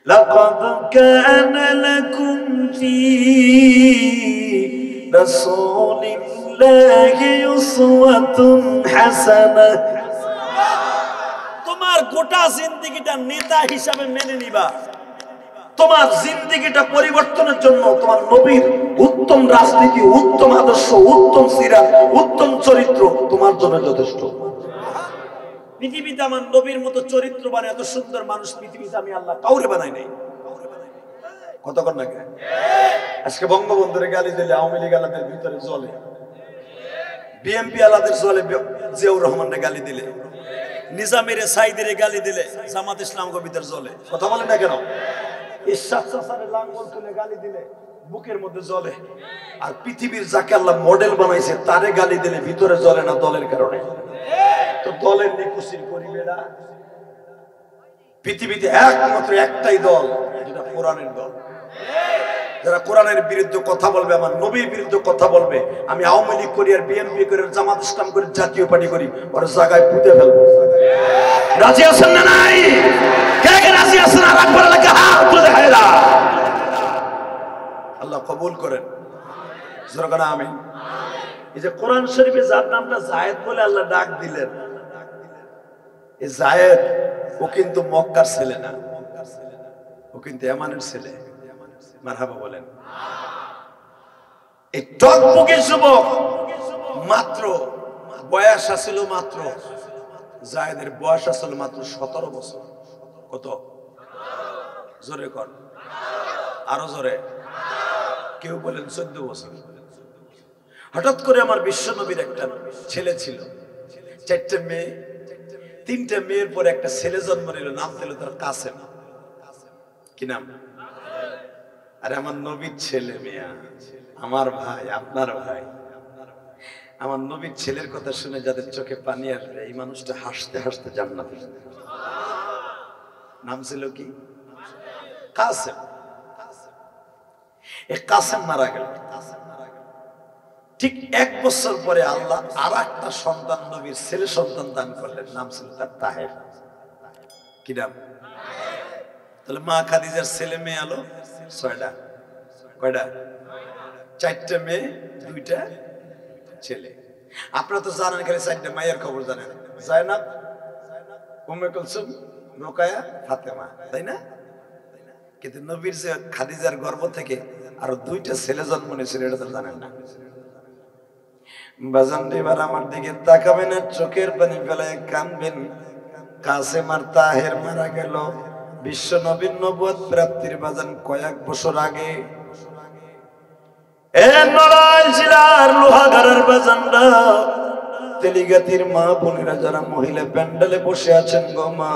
লাকাদ কানা লাকুম ফী রাসূলিল্লাহি উসওয়াতুন হাসানাহ। তোমার গোটা জিন্দেগিটা নেতা হিসাবে মেনে নিবা। তোমার জিন্দেগিটা পরিবর্তনের জন্য তোমার নবীর উত্তম রাজনীতি, উত্তম আদর্শ, উত্তম সিরাত, উত্তম চরিত্র তোমার জন্য যথেষ্ট। পৃথিবীতে আমার নবীর মতো চরিত্রবান এত সুন্দর মানুষ পৃথিবীতে আমি আল্লাহ কাউরে বানাই নাই। কতক্ষণ না আজকে বঙ্গবন্ধুরে গালি দিলে আওয়ামী লীগ আলাদের ভিতরে জ্বলে, বিএনপি আলাদের জ্বলে, জিয়াউর রহমানরে গালি দিলে, নিজামের সাইদের গালি দিলে জামাত ইসলাম কবিতার জ্বলে। কথা বলেন না কেন? ইরশাদ চাচারে লাঙ্গল তুলে গালি দিলে বুকের মধ্যে জ্বলে। আর পৃথিবীর যাকে আল্লাহ মডেল বানাইছে তারে গালি দিলে ভিতরে জ্বলে না দলের কারণে। তো দলের নিকুশির করিবে না। পৃথিবীতে একমাত্র একটাই দল, যেটা কোরআনের দল। যারা কোরআনের বিরুদ্ধে কথা বলবে, আমার নবীর বিরুদ্ধে কথা বলবে, আমি আওয়ামী লীগ করি আর বিএনপি করি আর জামাত ইসলাম করি, জাতীয় পার্টি করি, ওর জায়গায় পুঁতে ফেলবো। রাজি আছেন না নাই? কে কে রাজি আছেন? আর একবার লাগে হাত তুলে দেখায় না। আল্লাহ কবুল করেন। জোরে আমিন। এই যে কোরআন শরীফে যার নামটা জায়েদ বলে আল্লাহ ডাক দিলেন, এই জায়েদ ও কিন্তু মক্কার ছেলে না, ও কিন্তু ইয়ামানের ছেলে। মারহাবা বলেন। এই টকবকে যুবক মাত্র বয়স আছিল মাত্র, জায়েদের বয়স আছিল মাত্র 17 বছর। কত? জোরে কর, আরো জোরে। কেউ বলেন 14 বছর। হঠাৎ করে আমার বিশ্ব নবীর একটা ছেলে ছিল, 4টে মেয়ে, 3টে মেয়ের পরে একটা ছেলে জন্ম নিল, নাম দিল তার কাসেম। কি নাম? আরে আমার নবীর ছেলে মিয়া, আমার ভাই, আপনার ভাই। আমার নবীর ছেলের কথা শুনে যাদের চোখে পানি আসবে, এই মানুষটা হাসতে হাসতে জান্নাতে যাবে। নাম ছিল কি? কাসেম। এই কাসেম মারা গেল। ঠিক 1 বছর পরে আল্লাহ আর একটা সন্তান, নবীর ছেলে সন্তান দান করলেন, নাম ছিল তার তাহের। কি নাম? তাহলে মা খাদিজার ছেলে মেয়ে আলো 6টা। কয়টা? 4টে মেয়ে, 2টা ছেলে। আপনারা তো জানেন, খালি 4টে মায়ের খবর জানেন, জায়নাব, উম্মে কুলসুম, রোকায়া, ফাতেমা, তাই না? কিন্তু নবীর যে খাদিজার গর্ভ থেকে আরো 2টা ছেলে জন্ম নিয়েছিল, এটা তো জানেন না। বাজান এবার আমার দিকে তাকাবেন আর চোখের পানি ফেলায় কানবেন। কাসেম আর তাহের মারা গেল বিশ্ব নবীর নবুয়ত প্রাপ্তির বাজান কয়েক বছর আগে। এ নড়াইল জেলার লোহাগাড়ার বাজানরা, তেলিগাতির মা বোনেরা যারা মহিলা প্যান্ডেলে বসে আছেন গো মা,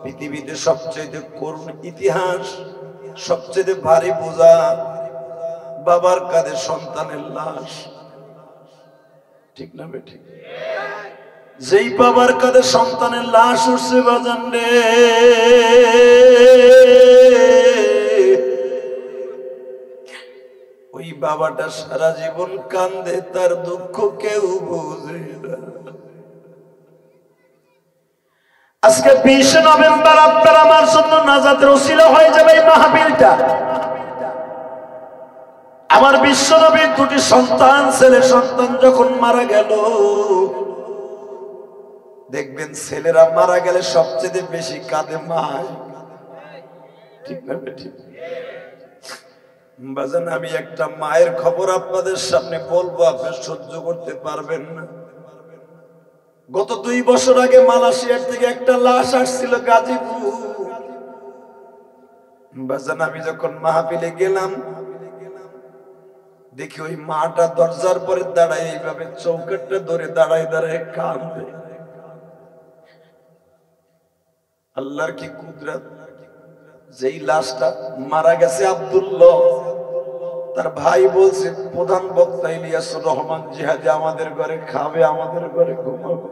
পৃথিবীতে সবচেয়ে করুণ ইতিহাস, সবচেয়ে ভারী বোঝা বাবার কাঁধে সন্তানের লাশ। ঠিক না বেঠিক? যেই বাবার কাঁধে সন্তানের লাশ উঠছে বাজান রে, ওই বাবাটা সারা জীবন কান্দে, তার দুঃখ কেউ বুঝে না। আজকে 20 নভেম্বর আপনার আমার জন্য নাজাতের ওসিলা হয়ে যাবে এই মাহফিলটা। আমার বিশ্ব নবীর 2টি সন্তান, ছেলে সন্তান যখন মারা গেল, দেখবেন ছেলেরা মারা গেলে সবচেয়ে বেশি কাঁদে মা। ঠিক না ঠিক? বাজান আমি একটা মায়ের খবর আপনাদের সামনে বলবো, আপনি সহ্য করতে পারবেন না। গত 2 বছর আগে মালয়েশিয়ার থেকে একটা লাশ আসছিল গাজীপুর। বাজান আমি যখন মাহফিলে গেলাম, দেখি ওই মাটা দরজার পরে দাঁড়ায়, এইভাবে চৌকাঠটা ধরে দাঁড়ায় দাঁড়ায় কাঁদে। আল্লাহর কি কুদরত! যেই লাশটা মারা গেছে আব্দুল্লাহ, তার ভাই বলছে প্রধান বক্তা ইলিয়াসুর রহমান জিহাদি আমাদের ঘরে খাবে, আমাদের ঘরে ঘুমাবে,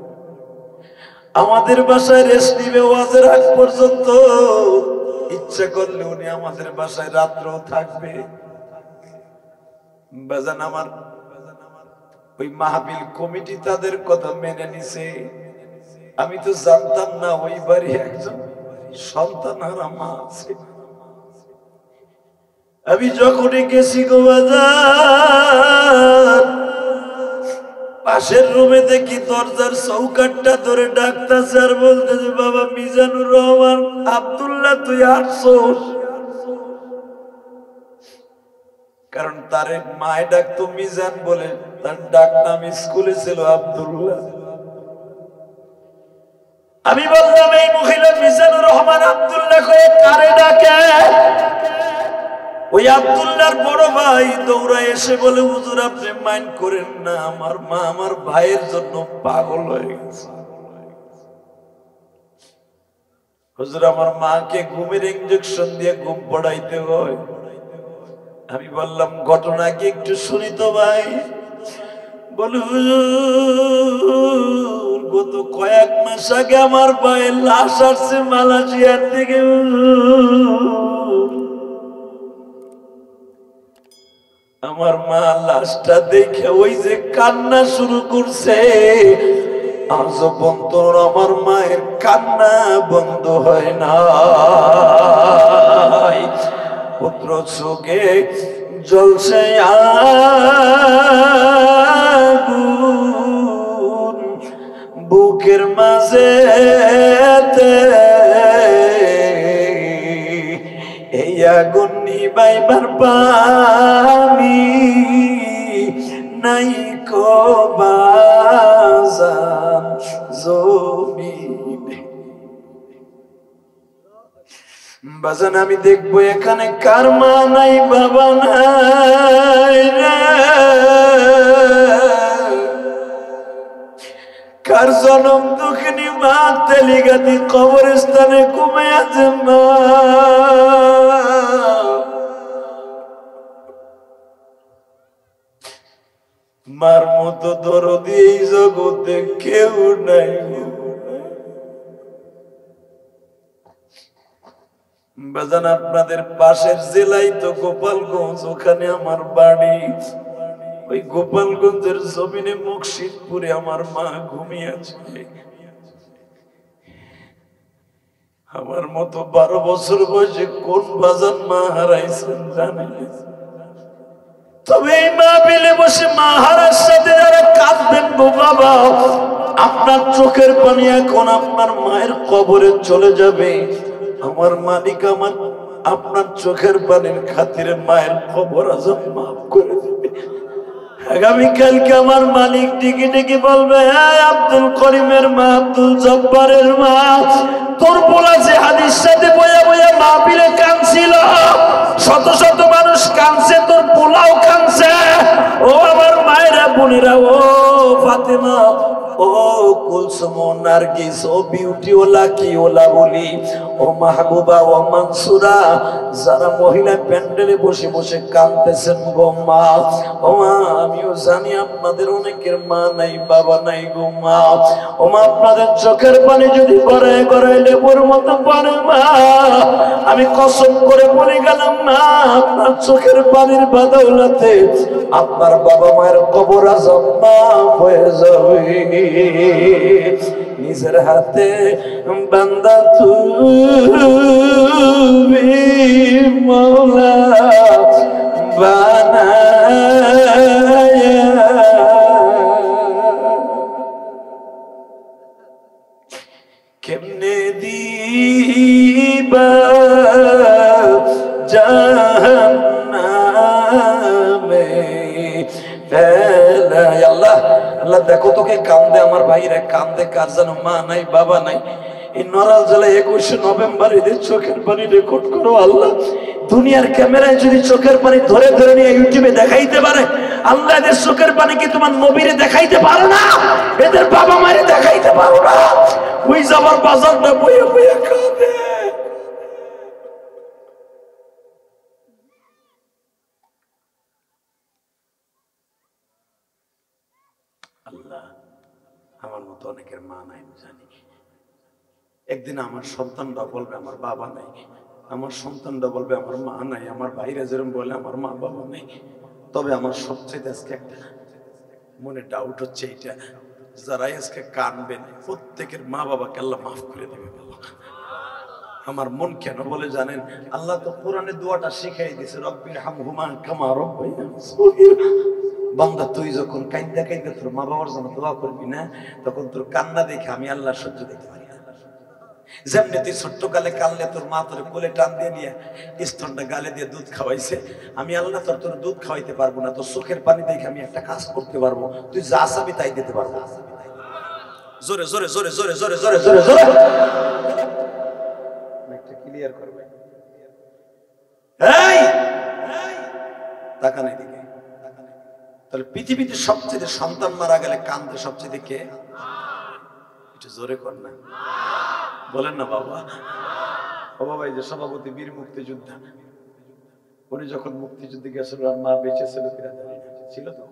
আমাদের বাসায় রেস্ট নিবে ওয়াজের আগ পর্যন্ত, ইচ্ছা করলে উনি আমাদের বাসায় রাত্রেও থাকবে। বাজান আমার ওই মাহফিল কমিটি তাদের কথা মেনে নিছে। আমি তো জানতাম না ওই বাড়ি একজন সন্তানহারা মা আছে। আমি যখনই গেছি গো বাজার, পাশের রুমে দেখি দরজার চৌকাটটা ধরে ডাকতেছে আর বলতেছে, বাবা মিজানুর রহমান, আব্দুল্লাহ তুই আসছোস? কারণ তার মায় ডাকতো মিজান বলে, তার ডাক নাম স্কুলে ছিল আব্দুল্লাহ। আমি বললাম, এই মহিলা মিজানুর রহমান আব্দুল্লাহ কয়ে কারে ডাকে? ওই আব্দুল্লাহর বড় ভাই দৌড়া এসে বলে, হুজুর আপনি মাইন্ড করেন না, আমার মা আমার ভাইয়ের জন্য পাগল হয়ে গেছে। হুজুর আমার মাকে ঘুমের ইনজেকশন দিয়ে ঘুম পড়াইতে হয়। আমি বললাম, ঘটনা কি একটু শুনি তো ভাই। বলে, হুজুর গত কয়েক মাস আগে আমার ভাইয়ের লাশ আসছে মালয়েশিয়ার থেকে। আমার মা লাশটা দেখে ওই যে কান্না শুরু করছে, আজ পর্যন্ত আমার মায়ের কান্না বন্ধ হয় না। পুত্র চোখে জ্বলছে আগুন, বুকের মাঝে এই আগুন নিবাইবার পানি নাই কো বাজান জমিনে। বাজান আমি দেখবো এখানে কার মা নাই বাবা নাই রে, কার জনম দুঃখিনী মা তেলিগাতি কবরস্থানে ঘুমে আছে মা। মার মতো দরদি এই জগতে কেউ নাই। বাজান আপনাদের পাশের জেলায় তো গোপালগঞ্জ, ওখানে আমার বাড়ি। ওই গোপালগঞ্জের জমিনে মুর্শিদপুরে আমার মা ঘুমিয়ে আছে। আমার মতো 12 বছর বয়সে কোন বাজান মা হারাইছেন জানেন? তবে এই মা বিলে বসে মা হারার সাথে যারা কাঁদবেন গো বাবা, আপনার চোখের পানি এখন আপনার মায়ের কবরে চলে যাবে। আমার মালিক আমার আপনার চোখের পানির খাতিরে মায়ের কবর আজম মাফ করে দেবে। আগামীকালকে আমার মালিক ডেকে ডেকে বলবে, হ্যাঁ আব্দুল করিমের মা, আব্দুল জব্বারের মা, তোর বলা যে হাদিস সাথে বইয়া বইয়া মাহফিলে কাঁদছিল, শত শত মানুষ কাঁদছে, তোর পোলাও কাঁদছে। ও আমার মায়েরা বোনেরা, ও ফাতেমা, ও কুলসুম, ও নার্গিস, ও বিউটি, ও লাকি, ও লাবলি, ও মাহবুবা, ও মানসুরা, যারা মহিলা প্যান্ডেলে বসে বসে কাঁদতেছেন গো মা, ও মা আমিও জানি আপনাদের অনেকের মা নাই বাবা নাই গো মা। ও মা আপনাদের চোখের পানি যদি গড়ায় গড়ায় লেবুর মতো পড়ে মা, আমি কসম করে বলে গেলাম মা, আপনার চোখের পানির বদৌলতে আপনার বাবা মায়ের কবর আজব মাফ হয়ে যাবে। নিজের হাতে বান্দা তুমি মওলা বানায়া, কেমনে দিবা জাহান্নামে ফেলায়। আল্লাহ আল্লাহ দেখো তোকে কান্দে আমার ভাইরা, কান্দে কার যেন মা নাই বাবা নাই। এই নড়াইল জেলায় 21 নভেম্বর এদের চোখের পানি রেকর্ড করো আল্লাহ। দুনিয়ার ক্যামেরায় যদি চোখের পানি ধরে ধরে নিয়ে ইউটিউবে দেখাইতে পারে, আল্লাহ এদের চোখের পানি কি তোমার নবীরে দেখাইতে পারো না? এদের বাবা মারে দেখাইতে পারো না? ওই যাবার বাজারটা বইয়া বইয়া কাঁদে। আল্লাহ আমার মতো অনেকের মা নাই জানি। একদিন আমার সন্তানরা বলবে আমার বাবা নাই, আমার সন্তানরা বলবে আমার মা নাই, আমার ভাইরা যেরকম বলে আমার মা বাবা নেই। তবে আমার সবচেয়ে আজকে একটা মনে ডাউট হচ্ছে এইটা, যারা আজকে কানবেন প্রত্যেকের মা বাবাকে আল্লাহ মাফ করে দেবে। আমার মন কেন বলে জানেন? আল্লাহ তো কোরআনে দোয়াটা শিখাই দিয়েছে, রব্বির হামহুমা কামা রাব্বায়ানি সগীরা। বান্দা তুই যখন কাঁদতে কাঁদতে তোর মা বাবার জন্য দোয়া করবি না, তখন তোর কান্না দেখে আমি আল্লাহ সহ্য দিতে পারি না। যেমনি তুই ছোট্টকালে কানলে তোর মা তোর কোলে টান দিয়ে নিয়ে স্তনটা গালে দিয়ে দুধ খাওয়াইছে, আমি আল্লাহ তোর দুধ খাওয়াইতে পারবো না, তোর চোখের পানি দেখে আমি একটা কাজ করতে পারবো, তুই যা চাবি তাই দিতে পারবো। জোরে জোরে জোরে জোরে জোরে জোরে জোরে জোরে একটা ক্লিয়ার করবে। এই তাকান এদিকে। তাহলে পৃথিবীতে সবচেয়ে সন্তান মারা গেলে কান্দে সবচেয়ে কে? একটু জোরে কর না, বলেন না বাবা। ও বাবা, এই যে সভাপতি বীর মুক্তিযোদ্ধা, উনি যখন মুক্তিযুদ্ধে গেছিল আর মা বেঁচে ছিল কিনা জানি না, ছিল তো?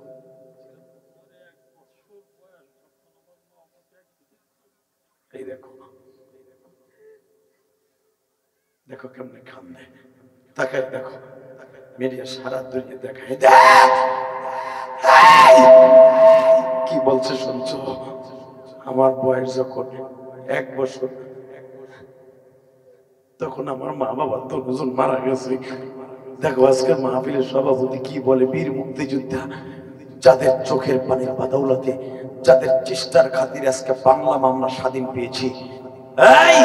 এই দেখো দেখো কেমনে কান্দে, তাকায় দেখো, মিডিয়া সারা দুনিয়া দেখায়। কি বলছে শুনছো? আমার বয়স যখন 1 বছর, তখন আমার মা বাবা দুজন মারা গেছে। দেখো আজকে মাহফিলের সভাপতি কি বলে, বীর মুক্তিযোদ্ধা, যাদের চোখের পানির বাদৌলতে, যাদের চেষ্টার খাতিরে আজকে বাংলা আমরা স্বাধীন পেয়েছি। এই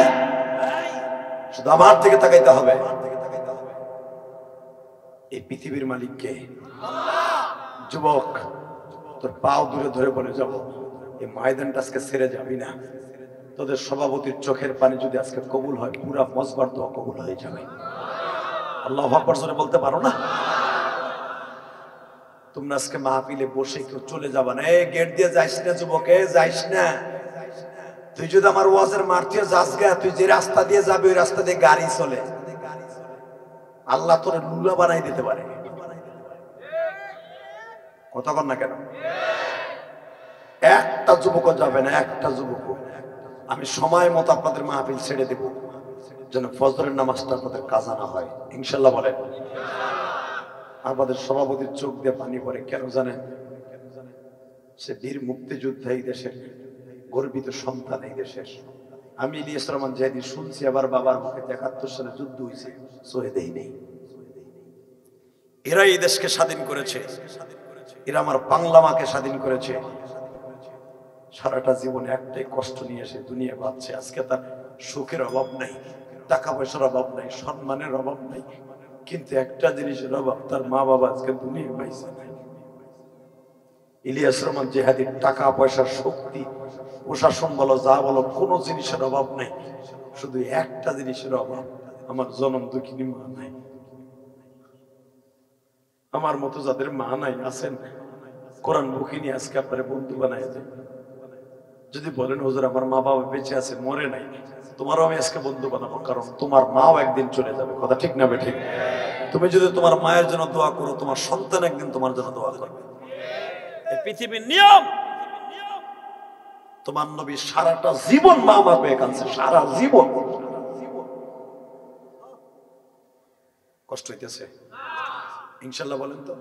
শুধু আমার দিকে তাকাইতে হবে। এই পৃথিবীর মালিককে। যুবক, তোর পাও দূরে ধরে বলে যাব, এই ময়দানটা আজকে ছেড়ে যাবি না। তোদের সভাপতির চোখের পানি যদি আজকে কবুল হয়, পুরা মজবার দোয়া কবুল হয়ে যাবে। আল্লাহু আকবার জোরে বলতে পারো না? তোমরা আজকে মাহফিলে বসে কেউ চলে যাবা না। এই গেট দিয়ে যাইস না যুবক, যাইস না। তুই যদি আমার ওয়াজের মাঠ দিয়ে যাস গা, তুই যে রাস্তা দিয়ে যাবি ওই রাস্তা দিয়ে গাড়ি চলে, আল্লাহ তোরে লুলা বানাই দিতে পারে। কথা কর না কেন? একটা যুবক যাবে না, একটা যুবক। আমি সময় মতো আপনাদের মাহফিল ছেড়ে দেব, যেন ফজরের নামাজটা আপনাদের কাজা না হয়, ইনশাল্লাহ বলেন। আমাদের সভাপতির চোখ দিয়ে পানি পড়ে, কেন জানেন? সে বীর মুক্তিযোদ্ধা, এই দেশের গর্বিত সন্তান, এই দেশের। আমি ইলিয়াস রহমান জাহিদি শুনছি আবার বাবার মুখে ৭১ সালে যুদ্ধ হয়েছে, সোহেদেই নেই। এরা এই দেশকে স্বাধীন করেছে, এরা আমার বাংলা মাকে স্বাধীন করেছে। সারাটা জীবনে একটাই কষ্ট নিয়ে এসে দুনিয়া বাঁচছে। আজকে তার সুখের অভাব নাই, টাকা পয়সার অভাব নাই, সম্মানের অভাব নাই, কিন্তু একটা জিনিসের অভাব, তার মা বাবা আজকে দুনিয়া পাইছে না। ইলিয়াস রহমান জিহাদির টাকা পয়সার শক্তি, প্রশাসন বলো যা বলো, কোনো জিনিসের অভাব নেই, শুধু একটা জিনিসের অভাব, আমার জনম দুঃখিনী মা নাই। আমার মতো যাদের মা নাই আছেন, কোরআন বুকে নিয়ে আজকে আপনার বন্ধু বানায় দেয়। যদি বলেন হুজুর আমার মা বাবা বেঁচে আছে, মরে নাই, তোমারও আমি আজকে বন্ধু বানাবো, কারণ তোমার মাও একদিন চলে যাবে। কথা ঠিক না বেঠিক? তুমি যদি তোমার মায়ের জন্য দোয়া করো, তোমার সন্তান একদিন তোমার জন্য দোয়া করবে। এই পৃথিবীর নিয়ম। তোমার নবী সারাটা জীবন মা বাবা কাঁদছে, সারা জীবন। কষ্ট হইতেছে? ইনশাল্লাহ বলেন তো,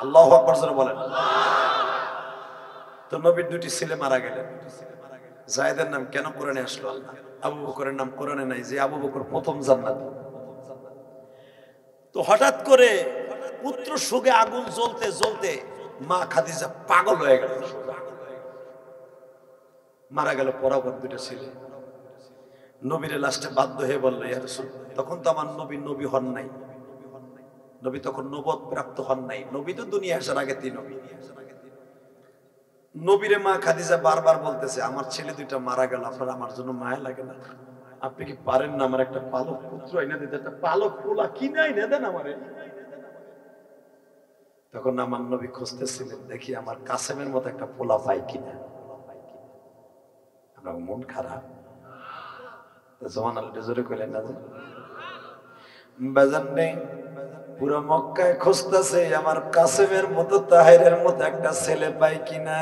আল্লাহু আকবার জোরে বলেন। তো নবীর 2টি ছেলে মারা গেলেন। যায়েদের নাম কেন কোরআনে আসলো? আল্লাহ। আবু বকরের নাম কোরআনে নাই, যে আবু বকর প্রথম জান্নাতি। তো হঠাৎ করে পুত্র সুগে আগুন জ্বলতে জ্বলতে মা খাদিজা পাগল হয়ে গেল, মারা গেল পরাপর 2টা ছেলে। নবীর লাস্টে বাধ্য হয়ে বললো, ইয়া রাসূল, তখন তো আমার নবী হন নাই, নবী তখন নবুয়ত প্রাপ্ত হন নাই। নবী তো দুনিয়া আসার আগে 3 নবী। নবীরে মা খাদিজা বারবার বলতেছে, আমার ছেলে 2টা মারা গেল, আপনার আমার জন্য মায়া লাগে না? আপনি কি পারেন না আমার একটা পালক পুত্র এনে দিতে, একটা পালক পোলা কিনে এনে দেন আমারে? তখন আমার নবী খুঁজতেছিলেন, দেখি আমার কাসেমের মতো একটা পোলা পাই কিনা। আমার মন খারাপ। জমান আল জোরে কইলেন না যে বাজান নেই, পুরো মক্কায় খুঁজতেছে আমার কাসেমের মতো তাহেরের মতো একটা ছেলে পাই কিনা।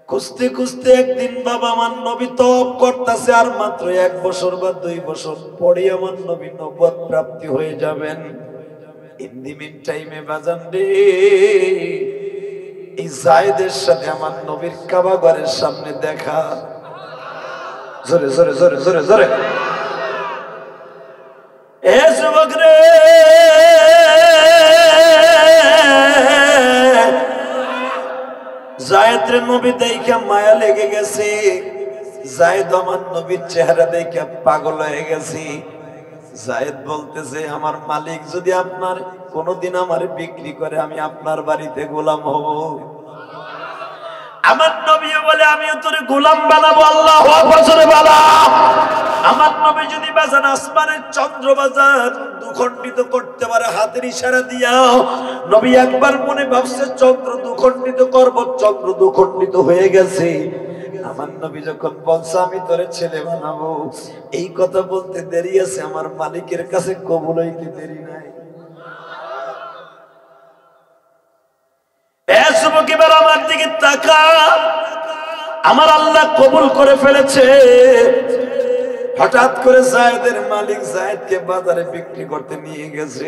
খুঁজতে খুঁজতে একদিন বাবা আমার নবী তওব করতেছে, আর মাত্র 1 বছর বা 2 বছর পরে আমার নবী নবুয়ত প্রাপ্তি হয়ে যাবেন। ইন দি মিন টাইমে বাজান রে, এই যায়েদের সাথে আমার নবীর কাবা ঘরের সামনে দেখা। জোরে জোরে জোরে জোরে জোরে এ যুবক রে, জায়েদ নবী দেখে মায়া লেগে গেছে। জায়েদ আমার নবীর চেহারা দেখে পাগল হয়ে গেছে। জায়েদ বলতেছে, আমার মালিক যদি আপনার কোনদিন আমার বিক্রি করে, আমি আপনার বাড়িতে গোলাম হব। আমার নবীও বলে, আমিও তোরে গোলাম বানাবো। আল্লাহু আকবার জোরে বলো। আমার নবী যদি বাজান আসমানের চন্দ্র বাজার দুখণ্ডিত করতে পারে হাতের ইশারা দিয়া, নবী একবার মনে ভাবছে চন্দ্র দুখণ্ডিত করব, চন্দ্র দুখণ্ডিত হয়ে গেছে। আমার নবী যখন বলছে আমি তোরে ছেলে বানাবো, এই কথা বলতে দেরি আছে, আমার মালিকের কাছে কবুল হইতে দেরি নাই। এবার আমার দিকে তাকা, আমার আল্লাহ কবুল করে ফেলেছে। হঠাৎ করে জায়েদের মালিক জায়েদকে বাজারে বিক্রি করতে নিয়ে গেছে।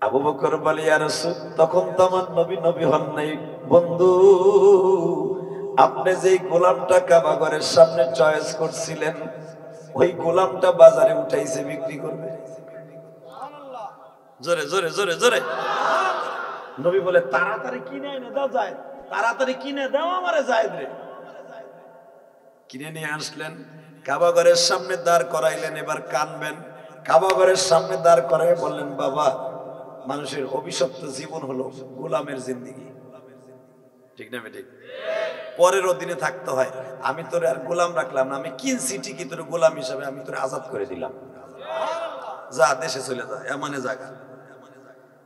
আবু বকর বলে, ইয়া রাসূল, তখন তো আমার নবী নবী হন নাই। বন্ধু, আপনি যেই গোলামটা কাবা ঘরের সামনে চয়েস করছিলেন, ওই গোলামটা বাজারে উঠাইছে বিক্রি করবে। জোরে জোরে জোরে জোরে। নবী বলে, তাড়াতাড়ি কিনে এনে দাও জায়েদ, তাড়াতাড়ি কিনে দাও আমারে জায়েদ রে। কিনে নিয়ে আসলেন, কাবা ঘরের সামনে দাঁড় করাইলেন। এবার কানবেন। কাবা ঘরের সামনে দাঁড় করাই বললেন, বাবা, মানুষের অভিশপ্ত জীবন হলো গোলামের জিন্দেগি, ঠিক না বেঠিক? পরের অধীনে থাকতে হয়। আমি তোরে আর গোলাম রাখলাম না, আমি কিনছি ঠিকই, তোর গোলাম হিসাবে আমি তোরে আজাদ করে দিলাম। যা, দেশে চলে যা, এমনে জায়গা।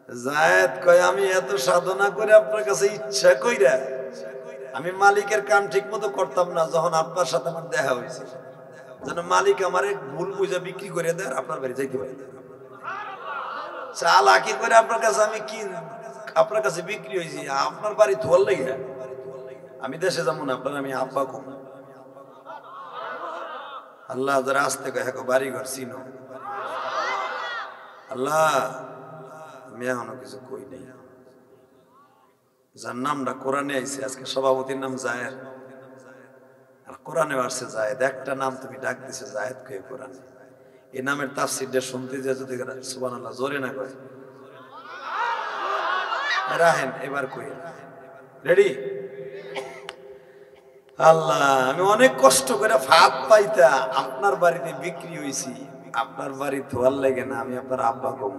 জায়েদ কয়, আমি এত সাধনা করে আপনার কাছে ইচ্ছা কইরা আমি মালিকের কাম ঠিক মতো করতাম না। যখন আপনার সাথে আমার দেখা হয়েছে, যেন মালিক আমারে ভুল বুঝা বিক্রি করে দেয়, আপনার বাড়ি যাইতে পারি। চালাকি করে আপনার কাছে আমি কি আপনার কাছে বিক্রি হয়েছি, আপনার বাড়ি ধোয়ার লেগে আমি দেশে যাবো না, আপনার আমি আব্বা কম। আল্লাহ যারা আসতে কয়, হ্যাঁ বাড়ি ঘর চিনো। আল্লাহ, আমি এখনো কিছু কই নেই। যার নামটা কোরআনে আইছে, আজকে সভাপতির নাম জায়েদ, আর কোরআনে আসছে জায়েদ। একটা নাম তুমি ডাক দিছে জায়েদ কে কোরআনে। এই নামের তাফসীরটা শুনতে যে যদি সুবহানাল্লাহ জোরে না কয়, রাহেন এবার কই। রেডি? আল্লাহ, আমি অনেক কষ্ট করে ভাত পাইতা আপনার বাড়িতে বিক্রি হইছি, আপনার বাড়ি ধোয়ার লাগে না, আমি আপনার আব্বা কম।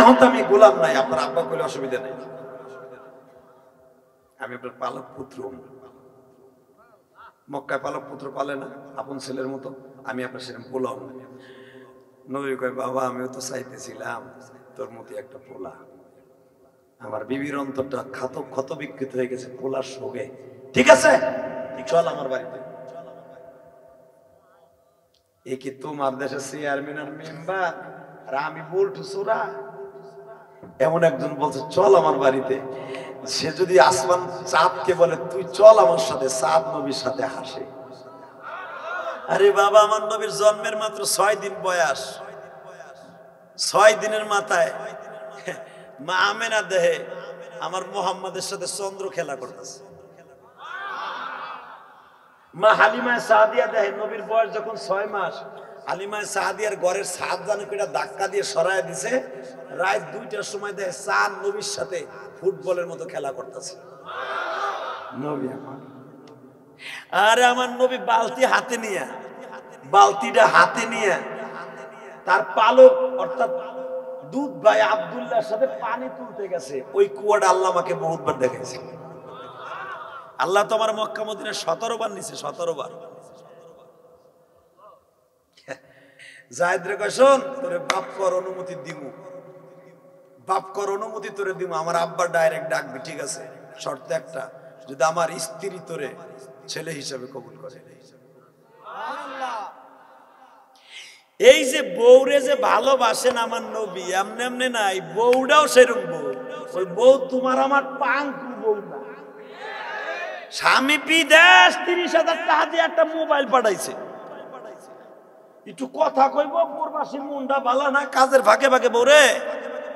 এখন তো আমি গোলাম নাই, আপনার আব্বা কইলে অসুবিধা নেই, আমি আপনার পালক পুত্র। মক্কায় পালক পুত্র পালে না আপন ছেলের মতো, আমি আপনার সেরকম পোলাও। নবী কয়, বাবা, আমিও তো চাইতেছিলাম তোর মতো একটা পোলা। আমার বিবির অন্তরটা ক্ষত বিক্ষত হয়ে গেছে পোলার শোকে। ঠিক আছে, চল আমার বাড়িতে। এ কি তোমার দেশের চেয়ারম্যান আর মেম্বার, আর আমি বলটু সোরা? এমন একজন বলছে চল আমার বাড়িতে। সে যদি আসমান চাঁদকে বলে তুই চল আমার সাথে, চাঁদ নবীর সাথে হাসে। আরে বাবা, আমার নবীর জন্মের মাত্র 6 দিন বয়স। 6 দিনের মাথায় মা আমেনা দেহে আমার মোহাম্মদের সাথে চন্দ্র খেলা করতেছে। মা হালিমা সাদিয়া দেহে নবীর বয়স যখন 6 মাস, হালিমা সাদিয়ার ঘরের ছাদ জানে কিটা ধাক্কা দিয়ে সরায় দিছে। রাত 2টার সময় দেখে চাঁদ নবীর সাথে ফুটবলের মতো খেলা করতেছে। নবী আমার, আরে আমার নবী বালতি হাতে নিয়ে, বালতিটা হাতে নিয়ে তার পালক অর্থাৎ দুধ ভাই আব্দুল্লাহর সাথে পানি তুলতে গেছে। ওই কুয়াটা আল্লাহ আমাকে বহুতবার দেখাইছে। আল্লাহ তো আমার মক্কা মদিনা 17 বার নিছে, 17 বার। জায়েদ রে কয়, শোন, তোরে বাপ কর অনুমতি দিমু, বাপ কর অনুমতি তোরে দিমু, আমার আব্বা ডাইরেক্ট ডাকবি, ঠিক আছে? শর্ত একটা, যদি আমার স্ত্রী তোরে ছেলে হিসাবে কবুল করে। এই যে বউরে যে ভালোবাসেন আমার নবী, এমনি এমনি নাই, বউটাও সেরকম বউ। ওই বউ তোমার আমার পাঙ্কু বউ না। স্বামী বিদেশ 30,000 টাকা দিয়ে একটা মোবাইল পাঠাইছে, একটু কথা কইব, প্রবাসী মুন্ডা ভালো না, কাজের ভাগে ভাগে বউরে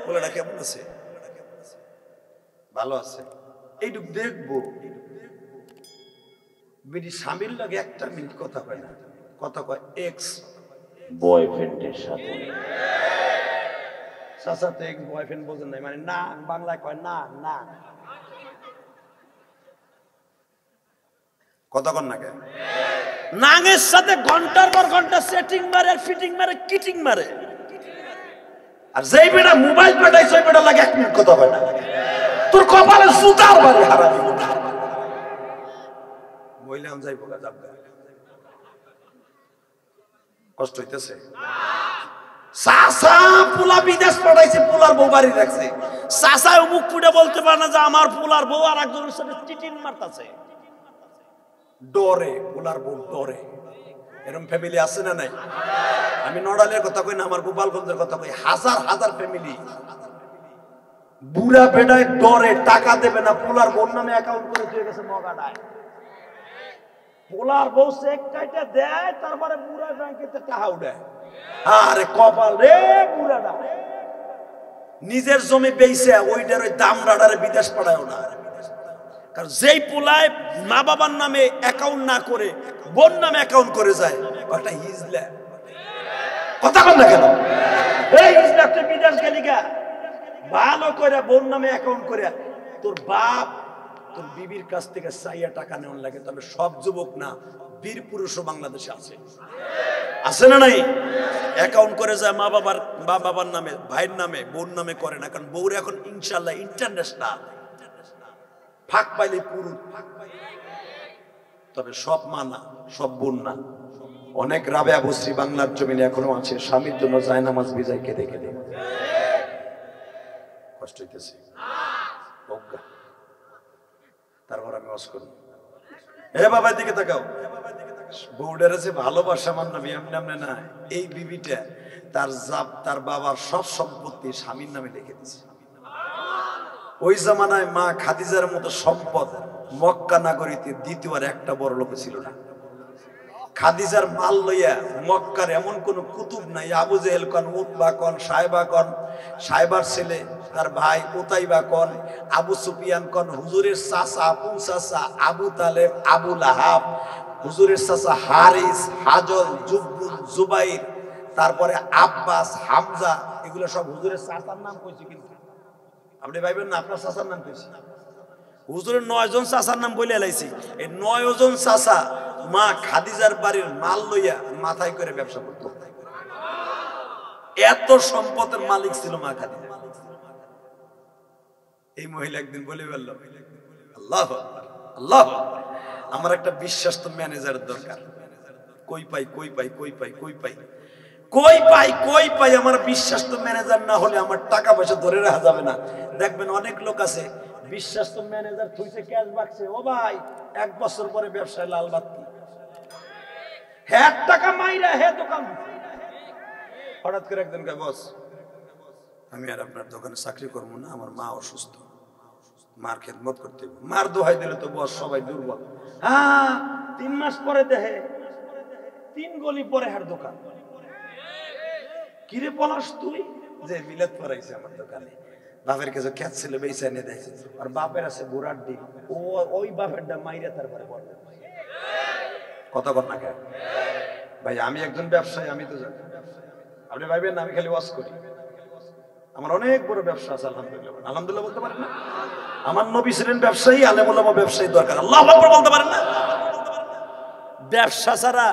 বলে না কেমন আছে, ভালো আছে, এইটুক দেখবো। বিডি স্বামীর লাগে 1 মিনিট কথা কয় না, কথা কয় এক্স বয়ফ্রেন্ডের সাথে। চাচা তো এক্স বয়ফ্রেন্ড বোঝেন নাই, মানে না বাংলায় কয় না না, কতক্ষণ না কেন নাঙের সাথে ঘন্টার পর ঘন্টা সেটিং মারে, ফিটিং মারে, কিটিং মারে। আর যেই বেটা মোবাইল পাঠাই সেই বেটা লাগে 1 মিনিট কথা হয় না। তোর কপালে সুতার বাড়ি হারাবি। বললাম যাই বোকা যাব, কষ্ট হইতেছে। চাচা পোলা বিদেশ পাঠাইছে, পোলার বউ বাড়ি রাখছে। চাচা মুখ ফুটে বলতে পারে না যে আমার পোলার বউ আর একজনের সাথে চিটিং মারতাছে। ডরে, পোলার বউ ডরে। এরকম ফ্যামিলি আছে না নাই? আমি নড়ালের কথা কই না, আমার গোপালগঞ্জের কথা কই। হাজার হাজার ফ্যামিলি বুড়া বেড়ায় ডরে, টাকা দেবে না, পোলার বউর নামে অ্যাকাউন্ট করে দিয়ে গেছে মগাডায়। পোলার বউ চেক কাইটা দেয়, তারপরে বুড়া ব্যাংকেতে টাকা উঠায়। আরে কপাল রে বুড়াটা, নিজের জমি বেইছে ওইটার ওই দামড়াটারে বিদেশ পাঠায় না। কারণ যেই পোলায় মা বাবার নামে অ্যাকাউন্ট না করে বোন নামে অ্যাকাউন্ট করে যায়, ওটা হিজলা। কথা বল না কেন? এই হিজলা, তুই বিদেশ গেলি গা, ভালো করে বোন নামে অ্যাকাউন্ট করে তোর বাপ তোর বিবির কাছ থেকে চাইয়া টাকা নেওয়ার লাগে। তবে সব যুবক না, বীর পুরুষও বাংলাদেশে আছে, আছে না নাই? অ্যাকাউন্ট করে যায় মা বাবার নামে, ভাইয়ের নামে, বোন নামে করে না। কারণ বউর এখন ইনশাল্লাহ ইন্টারন্যাশনাল, ফাঁক পাইলে পুরুষ। তবে সব মা না, সব বোন না। অনেক রাবেয়া বসরি বাংলার জমিনে এখনো আছে, স্বামীর জন্য জায়নামাজ ভিজাই কেঁদে কেঁদে। কষ্ট হইতেছে। তারপর আমি ওয়াজ করি, এ বাবা দিকে তাকাও, বউডারে যে ভালোবাসা আমার নবী এমনি এমনি না। এই বিবিটা তার বাবার সব সম্পত্তি স্বামীর নামে লিখে দিয়েছে। ওই জামানায় মা খাদিজার মতো সম্পদ মক্কা নগরীতে দ্বিতীয়বার একটা বড় লোক ছিল না। খাদিজার মাল লইয়া মক্কার এমন কোন কুতুব নাই। আবু জেহেল কন, উতবা কন, সাহেবা কন, সাহেবার ছেলে তার ভাই উতাইবা কন, আবু সুফিয়ান কন, হুজুরের চাচা আবু চাচা আবু তালেব, আবু লাহাব, হুজুরের চাচা হারিস, হাজল, জুবাইর, তারপরে আব্বাস, হামজা, এগুলো সব হুজুরের চাচার নাম কইছি। কিন্তু আপনি ভাইবেন না আপনার চাচার নাম কইছি? হুজুরের 9 জন চাচার নাম বলে এলাইছি। এই 9 জন চাচা মা খাদিজার বাড়ির মাল লইয়া মাথায় করে ব্যবসা করত। এত সম্পদের মালিক ছিল মা খাদিজা। এই মহিলা একদিন বলে ফেলল, আল্লাহ আল্লাহ, আমার একটা বিশ্বস্ত ম্যানেজারের দরকার। কই পাই কই পাই কই পাই কই পাই কই পাই কই পাই, আমার বিশ্বাস্ত ম্যানেজার না হলে আমার টাকা পয়সা ধরে রাখা যাবে না। দেখবেন অনেক লোক আছে বিশ্বাস্ত ম্যানেজার থুইছে ক্যাশ বাক্সে, ও ভাই 1 বছর পরে ব্যবসায় লাল বাতি, হ্যাঁ টাকা মাইরা হ্যাঁ দোকান। হঠাৎ করে একদিন কয়, বস আমি আর আপনার দোকানে চাকরি করবো না, আমার মা অসুস্থ, মার খেদমত করতে হবে। মার দোহাই দিলে তো বস সবাই দুর্বল। হ্যাঁ 3 মাস পরে দেখে 3 গলি পরে হার দোকান। কিরে পলাশ তুই? যে মিলাদ পড়াইছে আমার দোকানে, বাপের কাছে ক্যাচ ছিল বেচা এনে দিয়েছে, আর বাপের আছে ঘোড়ার ডিম, ও ওই বাপেরটা মাইরা তারপরে বলবে। কথা বল না কেন ভাই? আমি একজন ব্যবসায়ী, আমি তো জানি। আপনি ভাইবেন না আমি খালি ওয়াজ করি, আমার অনেক বড় ব্যবসা আছে। আলহামদুলিল্লাহ, আলহামদুলিল্লাহ বলতে পারেন না? আমার নবী ছিলেন ব্যবসায়ী, আলেম ওলামা ব্যবসায়ী দরকার। আল্লাহু আকবার বলতে পারেন না? ব্যবসা ছাড়া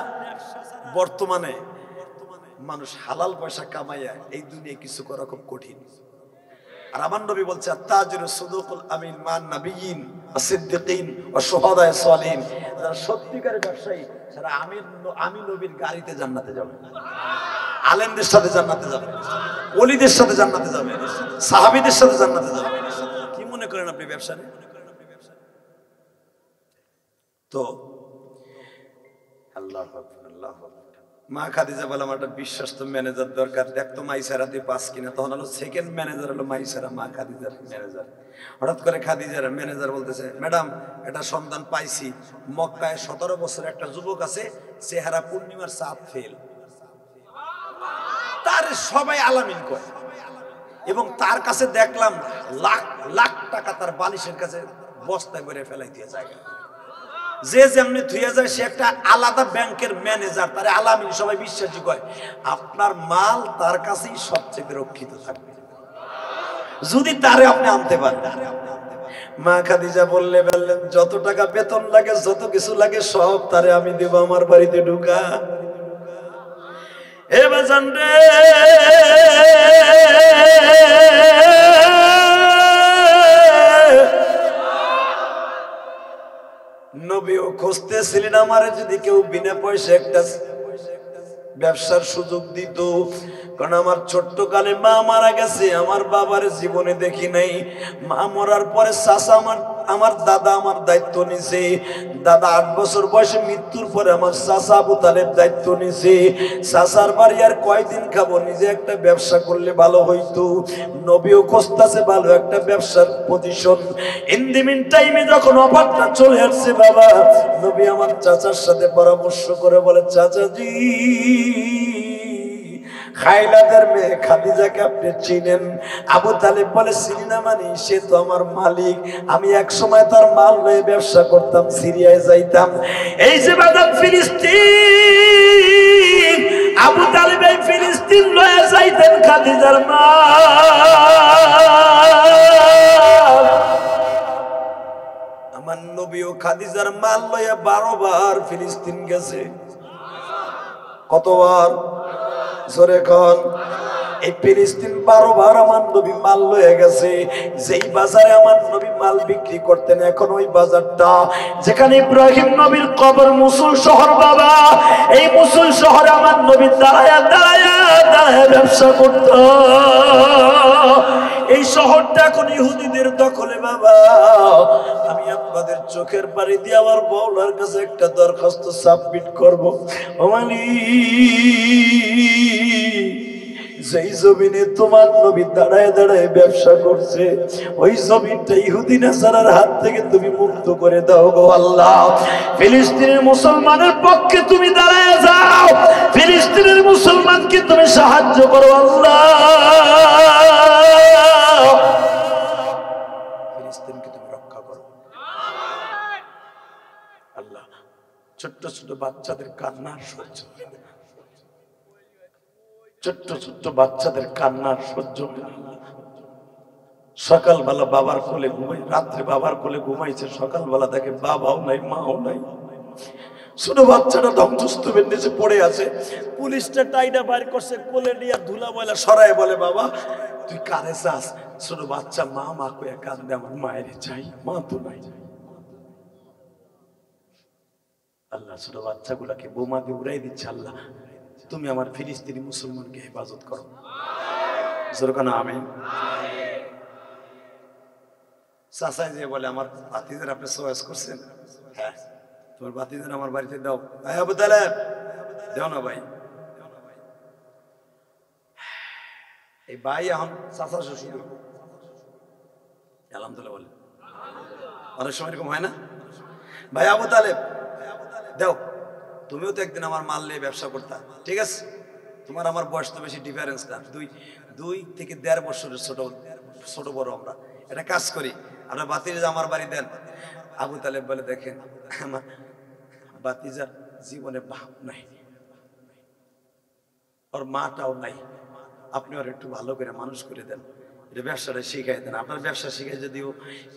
বর্তমানে মানুষ হালাল পয়সা কামাইয়া এই দুনিয়ায় কিছু করা খুব কঠিন। আর আমার নবী বলছে, আত-তাজিরু সুদুকুল আমিন মান নাবিয়িন ওয়া সিদ্দিকিন ওয়া শুহাদায়ে সালিহিন। যারা সত্যিকারের ব্যবসায়ী যারা আমি নবীর গাড়িতে জান্নাতে যাবে, আলেমদের সাথে জান্নাতে যাবে, ওলিদের সাথে জান্নাতে যাবে, সাহাবীদের সাথে জান্নাতে যাবে। কি মনে করেন আপনি ব্যবসা নিয়ে? তো আল্লাহু আকবার, আল্লাহু আকবার। মা খাদিজা বলে আমার একটা বিশ্বস্ত ম্যানেজার দরকার। দেখতো মাইসারা তুই পাস কিনা। তখন হলো সেকেন্ড ম্যানেজার হলো মাইসারা, মা খাদিজার ম্যানেজার। হঠাৎ করে খাদিজার ম্যানেজার বলতেছে, ম্যাডাম একটা সন্ধান পাইছি, মক্কায় 17 বছর একটা যুবক আছে, চেহারা পূর্ণিমার চাঁদ ফেল, তার সবাই আলামিন করে, এবং তার কাছে দেখলাম লাখ লাখ টাকা তার বালিশের কাছে বস্তায় করে ফেলাই দিয়ে যায়। যে যেমনি থুয়ে যায় সে একটা আলাদা ব্যাংকের ম্যানেজার, তার আলামিন সবাই বিশ্বাসী কয়। আপনার মাল তার কাছেই সবচেয়ে রক্ষিত থাকবে যদি তারে আপনি আনতে পারেন। মা খাদিজা বললেন যত টাকা বেতন লাগে যত কিছু লাগে সব তারে আমি দেব, আমার বাড়িতে ঢুকা। এ বাজান রে, নবীও খুঁজতেছিলেন আমারে যদি কেউ বিনা পয়সা একটা ব্যবসার সুযোগ দিত। কারণ আমার ছোট্ট কালে মা মারা গেছে, আমার বাবার জীবনে দেখি নাই। মা মরার পরে চাচা আমার দাদা আমার দায়িত্ব নিছে। দাদা 8 বছর বয়সে মৃত্যুর পরে আমার চাচা আবু তালেব দায়িত্ব নিছে। চাচার বাড়ি আর কয়দিন খাবো, নিজে একটা ব্যবসা করলে ভালো হইতো। নবীও খুঁজতেছে ভালো একটা ব্যবসার পজিশন। ইন দি মিন টাইমে যখন অফারটা চলে আসছে বাবা, নবী আমার চাচার সাথে পরামর্শ করে বলে, চাচাজি খাইলাদের মেয়ে খাদিজাকে আপনি চিনেন? আবু তালেব বলে, চিনি না মানে? সে তো আমার মালিক, আমি এক সময় তার মাল লয়ে ব্যবসা করতাম, সিরিয়ায় যাইতাম। এই যে বাদাম ফিলিস্তিন, আবু তালেব এই ফিলিস্তিন লয়ে যাইতেন খাদিজার মাল। আমার নবীও খাদিজার মাল লয়ে 12 বার ফিলিস্তিন গেছে। কতবার? জোরে কোন। এই ফিলিস্তিন 12 বার আমার নবী মাল লয়ে গেছে। যেই বাজারে আমার নবী মাল বিক্রি করতেন, এখন ওই বাজারটা যেখানে ইব্রাহিম নবীর কবর, মুসুল শহর বাবা, এই মুসুল শহরে আমার নবী দাঁড়ায়া দাঁড়ায়া দাঁড়ায়া ব্যবসা করত। এই শহরটা এখন ইহুদিদের দখলে বাবা। আমি আপনাদের চোখের পানি দিয়ে আমার মাওলার কাছে একটা দরখাস্ত সাবমিট করব। ও মালিক, যেই জমিনে তোমার নবী দাঁড়ায় দাঁড়ায় ব্যবসা করছে, ওই জমিনটা ইহুদি নাসারার হাত থেকে তুমি মুক্ত করে দাও গো আল্লাহ। ফিলিস্তিনের মুসলমানের পক্ষে তুমি দাঁড়ায় যাও, ফিলিস্তিনের মুসলমানকে তুমি সাহায্য করো আল্লাহ। ফিলিস্তিনকে তুমি রক্ষা করো আল্লাহ। ছোট্ট ছোট বাচ্চাদের কান্না সহ্য হয় না, ছোট্ট ছোট্ট বাচ্চাদের কান্নার সহ্য হয় না। সকালবেলা বাবার কোলে ঘুমাই, রাত্রে বাবার কোলে ঘুমাইছে, সকালবেলা দেখে বাবাও নাই মাও নাই। ছোট বাচ্চাটা ধ্বংসস্তূপের নিচে পড়ে আছে। পুলিশটা টাইটা বাইর করছে, কোলে নিয়ে ধুলা ময়লা সরায় বলে, বাবা তুই কারে চাস? ছোট বাচ্চা মা মা কয়ে কান্দে, আমার মায়ের চাই, মা তো নাই। আল্লাহ ছোট বাচ্চাগুলাকে বোমা দিয়ে উড়াই দিচ্ছে। আল্লাহ তুমি আমার ফিলিস্তিনি মুসলমানকে হেফাজত করো। আমিন। চাচাই যে বলে, আমার ভাতিজার আপনি চয়েস করছেন? হ্যাঁ, তোমার ভাতিজার আমার বাড়িতে দাও। আবু তালেব দাও না ভাই। এই ভাই এখন চাচা শ্বশুর, আলহামদুলিল্লাহ বলে। অনেক সময় এরকম হয় না? ভাই আবু তালেব দাও, তুমিও তো একদিন আমার মাল নিয়ে ব্যবসা করতা, ঠিক আছে? তোমার আমার বয়স তো বেশি ডিফারেন্স না, 2 থেকে 1.5 বছরের ছোট বড়। আমরা একটা কাজ করি, আমরা বাতিজা আমার বাড়ি দেন। আবু তালেব বলে, দেখেন আমার বাতিজার জীবনে বাপ নাই, ওর মাটাও নাই, আপনি ওর একটু ভালো করে মানুষ করে দেন, এটা ব্যবসাটা শিখাই দেন। আপনার ব্যবসা শিখাই যদিও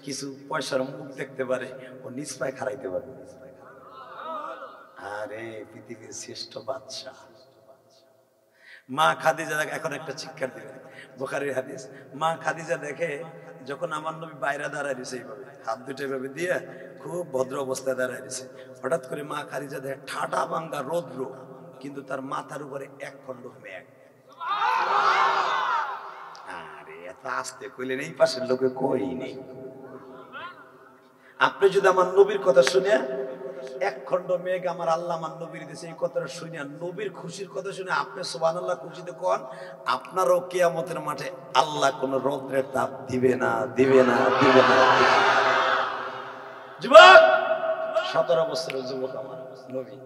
কিছু পয়সার মুখ দেখতে পারে, ও নিজ পায়ে খারাইতে পারে। আরে পৃথিবীর শ্রেষ্ঠ বাদশা মা খাদিজা এখন একটা চিৎকার দিবে, বুখারীর হাদিস। মা খাদিজা দেখে যখন আমার নবী বাইরে দাঁড়ায় দিছে, এইভাবে হাত দুটো এভাবে দিয়ে খুব ভদ্র অবস্থায় দাঁড়ায় দিছে, হঠাৎ করে মা খাদিজা দেখে ঠাডা ভাঙ্গা রৌদ্র, কিন্তু তার মাথার উপরে 1 খণ্ড মেঘ। আরে এত আস্তে কইলেন, এই পাশের লোকে কই নেই। আপনি যদি আমার নবীর কথা শুনে 1 খণ্ড মেঘ আমার আল্লাহ আমার নবীর দিয়েছে, এই কথাটা শুনে নবীর খুশির কথা শুনে আপনি সুবহানাল্লাহ খুশিতে কোন, আপনারও কিয়ামতের মাঠে আল্লাহ কোন রৌদ্রের তাপ দিবে না, দিবে না, দিবে না। যুবক, 17 বছরের যুবক আমার নবী।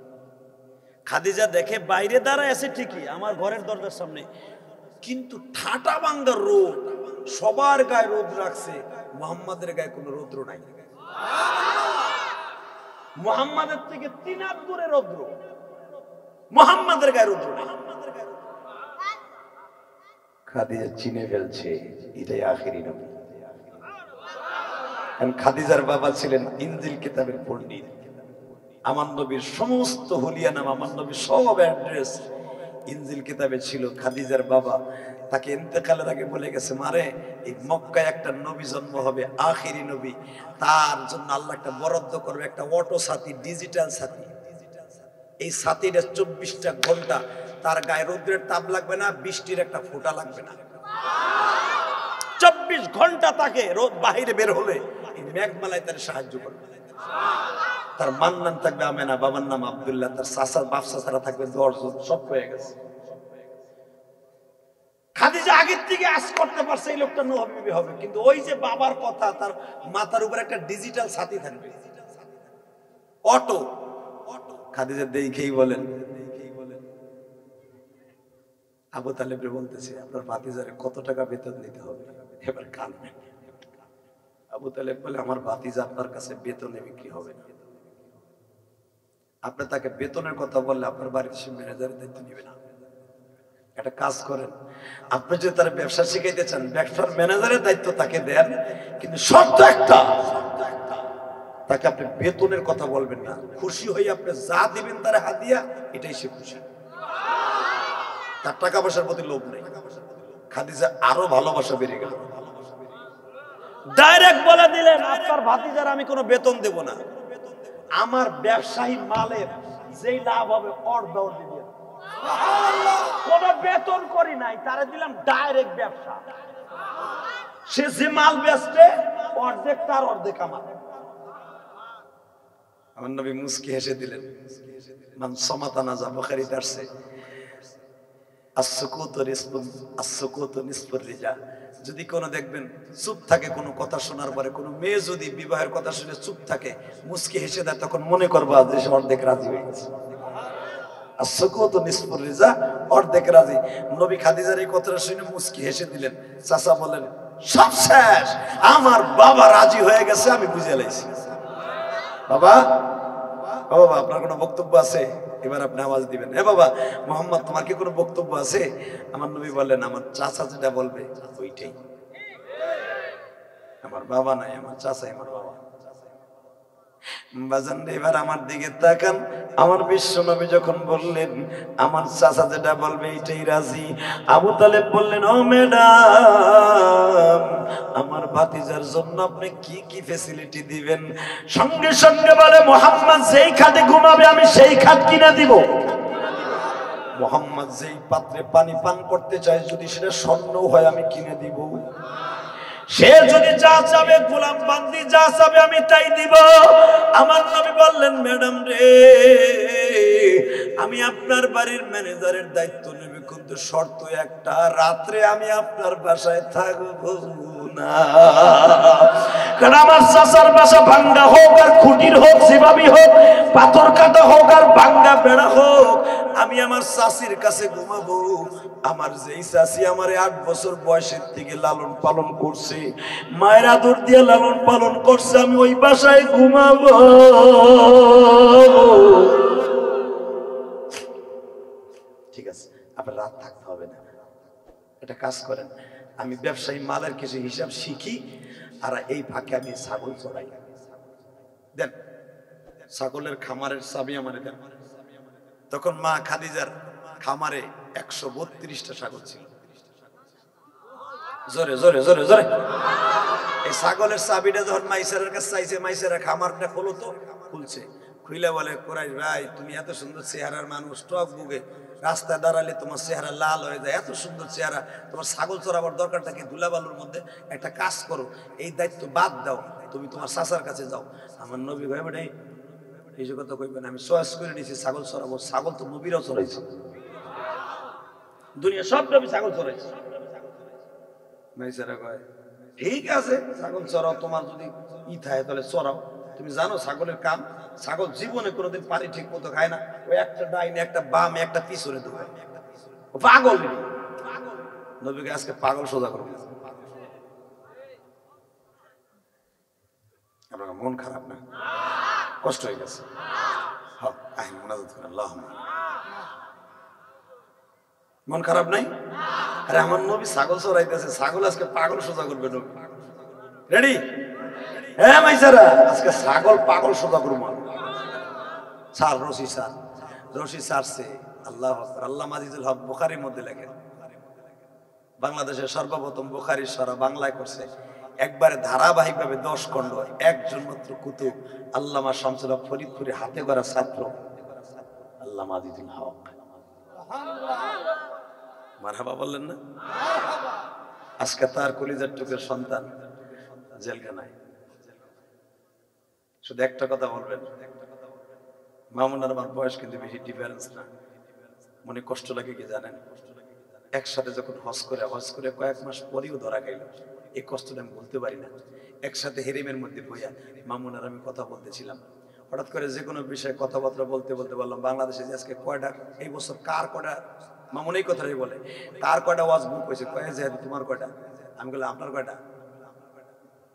খাদিজা দেখে বাইরে দাঁড়ায় আছে ঠিকই আমার ঘরের দরজার সামনে, কিন্তু ঠাটা ভাঙ্গা রোদ, সবার গায়ে রোদ রাখছে, মুহাম্মাদের গায়ে কোনো রৌদ্র নাই। মুহাম্মাদের থেকে 3 হাত দূরে রৌদ্র, মুহাম্মাদের গায়ে রৌদ্র নেই। খাদিজা চিনে ফেলছে এটাই আখেরি নবী। কারণ খাদিজার বাবা ছিলেন ইনজিল কিতাবের পণ্ডিত। আমার নবীর সমস্ত হুলিয়ানামা, আমার নবীর সব অ্যাড্রেস ইনজিল কিতাবে ছিল। খাদিজার বাবা তাকে ইন্তেকালের আগে বলে গেছে, মারে এই মক্কায় একটা নবী জন্ম হবে, আখেরি নবী, তার জন্য আল্লাহ একটা বরাদ্দ করবে, একটা অটো সাথী, ডিজিটাল সাথী। এই সাথীটা 24টা ঘন্টা তার গায়ে রৌদ্রের তাপ লাগবে না, বৃষ্টির একটা ফোঁটা লাগবে না। 24 ঘন্টা তাকে রোদ বাহিরে বের হলে এই মেঘমালায় তার সাহায্য করবে। তার মান্নান থাকবে আমেনা, বাবার নাম আব্দুল্লাহ, তার চাচার বাপ চাচারা থাকবে 10 জন, সব হয়ে গেছে। খাদিজা আগের থেকে আশ করতে পারছে এই লোকটা নবী হবে, কিন্তু ওই যে বাবার কথা, তার মাথার উপর একটা ডিজিটাল সাথী থাকবে, অটো। খাদিজা দেখেই বলেন, আবু তালেবরে বলতেছে, আপনার ভাতিজারে কত টাকা বেতন দিতে হবে? এবার কাঁদবেন। আবু তালেব বলে, আমার ভাতিজা আপনার কাছে বেতনে বিক্রি হবে না। আপনি তাকে বেতনের কথা বললে আপনার বাড়িতে সে ম্যানেজারের দায়িত্ব নেবে না। একটা কাজ করেন, আপনি যদি তার ব্যবসা শিখাইতে চান, ব্যবসার ম্যানেজারের দায়িত্ব তাকে দেন, কিন্তু শর্ত একটা, তাকে আপনি বেতনের কথা বলবেন না। খুশি হয়ে আপনি যা দিবেন তার হাদিয়া, এটাই সে খুশি। তার টাকা পয়সার প্রতি লোভ নেই। খাদিজা আরো ভালোবাসা বেড়ে গেল। ডাইরেক্ট বলে দিলেন, আপনার ভাতিজার আমি কোনো বেতন দেব না, আমার ব্যবসায়ী মালের যেই লাভ হবে অর্ধ দিবেন। কোন বেতন করি নাই, তারে দিলাম ডাইরেক্ট ব্যবসা। সে যে মাল বেচবে অর্ধেক তার, অর্ধেক আমার। আমার নবী মুস্কি হেসে দিলেন। মান সমাতানা যা বুখারীতে আসছে, as-sukutu nisfun as-sukutu nisfur rijal। যদি কোনো দেখবেন চুপ থাকে কোনো কথা শোনার পরে, কোনো মেয়ে যদি বিবাহের কথা শুনে চুপ থাকে, মুস্কি হেসে দেয়, তখন মনে করবা যে সে অর্ধেক রাজি হয়ে গেছে। as-sukutu nisfur rijal, অর্ধেক রাজি। নবী খাদিজার এই কথাটা শুনে মুস্কি হেসে দিলেন। চাচা বলেন, সব শেষ, আমার বাবা রাজি হয়ে গেছে, আমি বুঝে লাইছি। বাবা, ও বাবা, আপনার কোনো বক্তব্য আছে? এবার আপনি আওয়াজ দিবেন, এ বাবা মোহাম্মদ, তোমার কি কোনো বক্তব্য আছে? আমার নবী বললেন, আমার চাচা যেটা বলবে ওইটাই। আমার বাবা নাই, আমার চাচাই আমার বাবা। বাজান এবার আমার দিকে তাকান। আমার বিশ্ব নবী যখন বললেন আমার চাচা যেটা বলবে এটাই রাজি, আবু তালেব বললেন, ও ম্যাডাম, আমার ভাতিজার জন্য আপনি কি কি ফ্যাসিলিটি দিবেন? সঙ্গে সঙ্গে বলে, মুহাম্মদ যেই খাটে ঘুমাবে আমি সেই খাট কিনে দিব। মুহাম্মদ যেই পাত্রে পানি পান করতে চায়, যদি সেটা স্বর্ণ হয় আমি কিনে দিব। সে যদি যা চাবে, গোলাম বান্দি যা চাবে আমি তাই দিব। আমার নবী বললেন, ম্যাডাম রে, আমি আপনার বাড়ির ম্যানেজারের দায়িত্ব নেব, কিন্তু শর্ত একটা, রাত্রে আমি আপনার বাসায় থাকবো না। কারণ আমার চাচার বাসা ভাঙ্গা হোক আর খুঁটির হোক, যেভাবে হোক, পাথর কাটা হোক আর ভাঙ্গা বেড়া হোক, আমি আমার চাচির কাছে ঘুমাবো। আমার যেই চাচি আমারে 8 বছর বয়সের থেকে লালন পালন করছে, মায়ের আদর দিয়ে লালন পালন করছে, আমি ওই বাসায় ঘুমাবো। ঠিক আছে, আপনার রাত থাকতে হবে না। এটা কাজ করেন, আমি ব্যবসায়ী মালের কিছু হিসাব শিখি, আর এই ফাঁকে আমি ছাগল চড়াই। দেন ছাগলের খামারের চাবি আমারে দেন। তখন মা খাদিজার খামারে 132টা ছাগল ছিল। জোরে জোরে জোরে জোরে। এই ছাগলের চাবিটা যখন মাইসারের কাছে চাইছে, মাইসারা খামারটা খোলো তো, খুলছে। খুইলে বলে, কোরাইশ ভাই, তুমি এত সুন্দর চেহারার মানুষ, টক বুকে রাস্তায় দাঁড়ালে তোমার চেহারা লাল হয়ে যায়, এত সুন্দর চেহারা, তোমার ছাগল চড়াবার দরকারটা কি? ধুলাবালুর মধ্যে একটা কাজ করো, এই দায়িত্ব বাদ দাও, তুমি তোমার চাচার কাছে যাও। আমার নবী ভাই বেটা এই যে কথা কইবেন, আমি চয়েস করে নিয়েছি ছাগল চড়াবো। ছাগল তো নবীরাও চড়াইছে, দুনিয়া সব নবী ছাগল চড়াইছে। মাইসারা কয়, ঠিক আছে ছাগল চড়াও, তোমার যদি থাকে তাহলে চড়াও। তুমি জানো ছাগলের কাম, ছাগল জীবনে কোনোদিন পানি ঠিক মতো খায় না, ওই একটা ডাইনে একটা বামে একটা পিছনে দেবে, পাগল। নবীকে আজকে পাগল সোজা করবে। আপনার মন খারাপ না? কষ্ট হয়ে গেছে। মন খারাপ নাই? আরে আমার নবী ছাগল চড়াইতেছে, ছাগল আজকে পাগল সোজা করবে নবী। রেডি? হ্যাঁ মাইসারা, আজকে ছাগল পাগল সোজা করবো। স্যার রশি ছাড়ছে। আল্লাহ আল্লাহ আজিজুল হক বুখারীর মধ্যে লেখেন, বাংলাদেশের সর্বপ্রথম বুখারীর সারা বাংলায় করছে একবারে ধারাবাহিকভাবে 10 খণ্ড, একজন মাত্র কুতুব আল্লামা শামসুল হক ফরিদপুরে হাতে গড়া ছাত্র আল্লামা আজিজুল হক। মারহাবা বললেন না? আজকে তার কলিজার টুকের সন্তান জেলখানায়। শুধু একটা কথা বলবেন, মামুন আর আমার বয়স কিন্তু বেশি ডিফারেন্স না। মনে কষ্ট লাগে কি জানেন? একসাথে যখন হজ করে কয়েক মাস পরেও ধরা গেল, এই কষ্টটা আমি বলতে পারি না। একসাথে হেরিমের মধ্যে বইয়া মামুন আর আমি কথা বলতেছিলাম, হঠাৎ করে যে কোনো বিষয়ে কথাবার্তা বলতে বললাম বাংলাদেশে আজকে কয়টা, এই বছর কার কয়টা, মামুন এই কথাটাই বলে, কার কয়টা ওয়াজ বুক হয়েছে, কয়ে যে তোমার কয়টা? আমি বললাম আপনার কয়টা?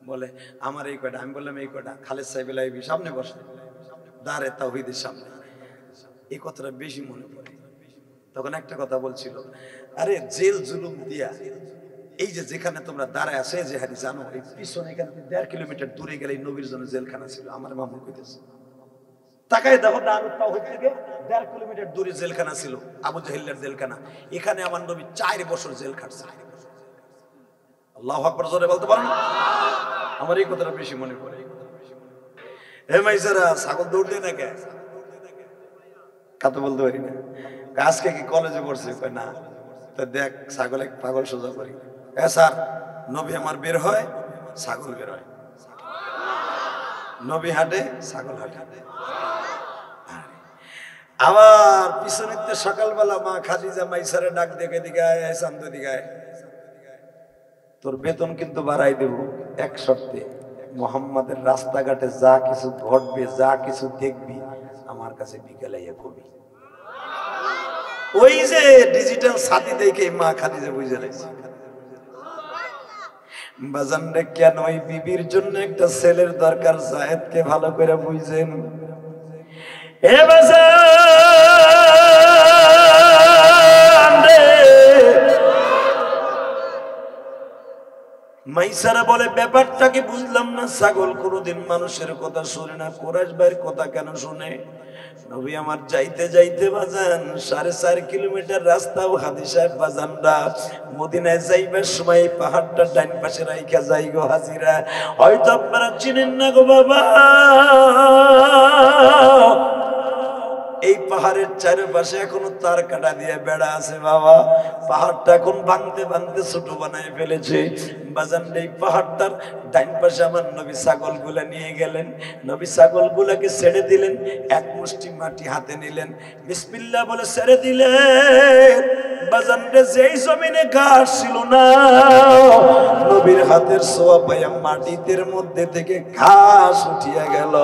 বলে আমার এই কয়টা। আমি বললাম এই কয়টা? খালেদ সাহেব লাইবি সামনে বসে দাঁড়ে তাওহীদের সামনে। এই কথাটা বেশি মনে পড়ে। তখন একটা কথা বলছিল, আরে জেল জুলুম দিয়া এই যে যেখানে তোমরা দাঁড়ায় আসে যে হাদি জানো, এই পিছনে এখানে 1.5 কিলোমিটার দূরে গেলে নবীর জন্য জেলখানা ছিল। আমার মামুন কইতেছে, তাকায় দেখো দারুত তাওহীদ থেকে 1.5 কিলোমিটার দূরে জেলখানা ছিল, আবু জাহিলের জেলখানা। এখানে আমার নবী 4 বছর জেল খাটছে। আল্লাহু আকবার জোরে বলতে পারেন? আমার এই কথাটা বেশি মনে পড়ে। হে মাইজারা, ছাগল দৌড় দেয় না কে? কাতো বলতে পারি না। আজকে কি কলেজে পড়ছে? না। তো দেখ ছাগল এক পাগল সোজা করি। স্যার, নবী আমার বের হয়, ছাগল বের হয়। নবী হাঁটে, ছাগল হাঁটে। আবার পিছনে সকালবেলা মা খাদিজা মাইসারে ডাক দেখে দিগায় চান্দ দিগায়, তোর বেতন কিন্তু বাড়াই দেব এক শর্তে, মুহাম্মাদের রাস্তাঘাটে যা কিছু ঘটবে, যা কিছু দেখবি আমার কাছে বিকেলে কবি। ওই যে ডিজিটাল সাথী দেখে মা খাদিজা বুঝে লাগছে, বাজান রে কেন ওই বিবির জন্য একটা ছেলের দরকার, জায়েদকে ভালো করে বুঝেন। এ বাজান রে, মাইসারা বলে ব্যাপারটা কি বুঝলাম না, ছাগল কোনোদিন মানুষের কথা শুনে না, কুরাইশ ভাইয়ের কথা কেন শুনে? নবী আমার যাইতে যাইতে বাজান 4.5 কিলোমিটার রাস্তা, ও হাদি সাহেব বাজানরা মদিনায় যাইবার সময় পাহাড়টা ডাইন পাশে রাইখা যাই গো হাজিরা। হয়তো আপনারা চিনেন না গো বাবা, এই পাহাড়ের চারপাশে এখনো তার কাটা দিয়ে বেড়া আছে বাবা। পাহাড়টা এখন ভাঙতে ভাঙতে ছোট বানায় ফেলেছে বাজান। এই পাহাড়টার ডাইন পাশে আমার নবী ছাগলগুলা নিয়ে গেলেন। নবী ছাগলগুলাকে ছেড়ে দিলেন, এক মুষ্টি মাটি হাতে নিলেন, বিসমিল্লাহ বলে ছেড়ে দিলেন। বাজান রে, যেই জমিনে ঘাস ছিল না, নবীর হাতের ছোঁয়া পাইয়া মাটিতে মধ্যে থেকে ঘাস উঠিয়া গেল।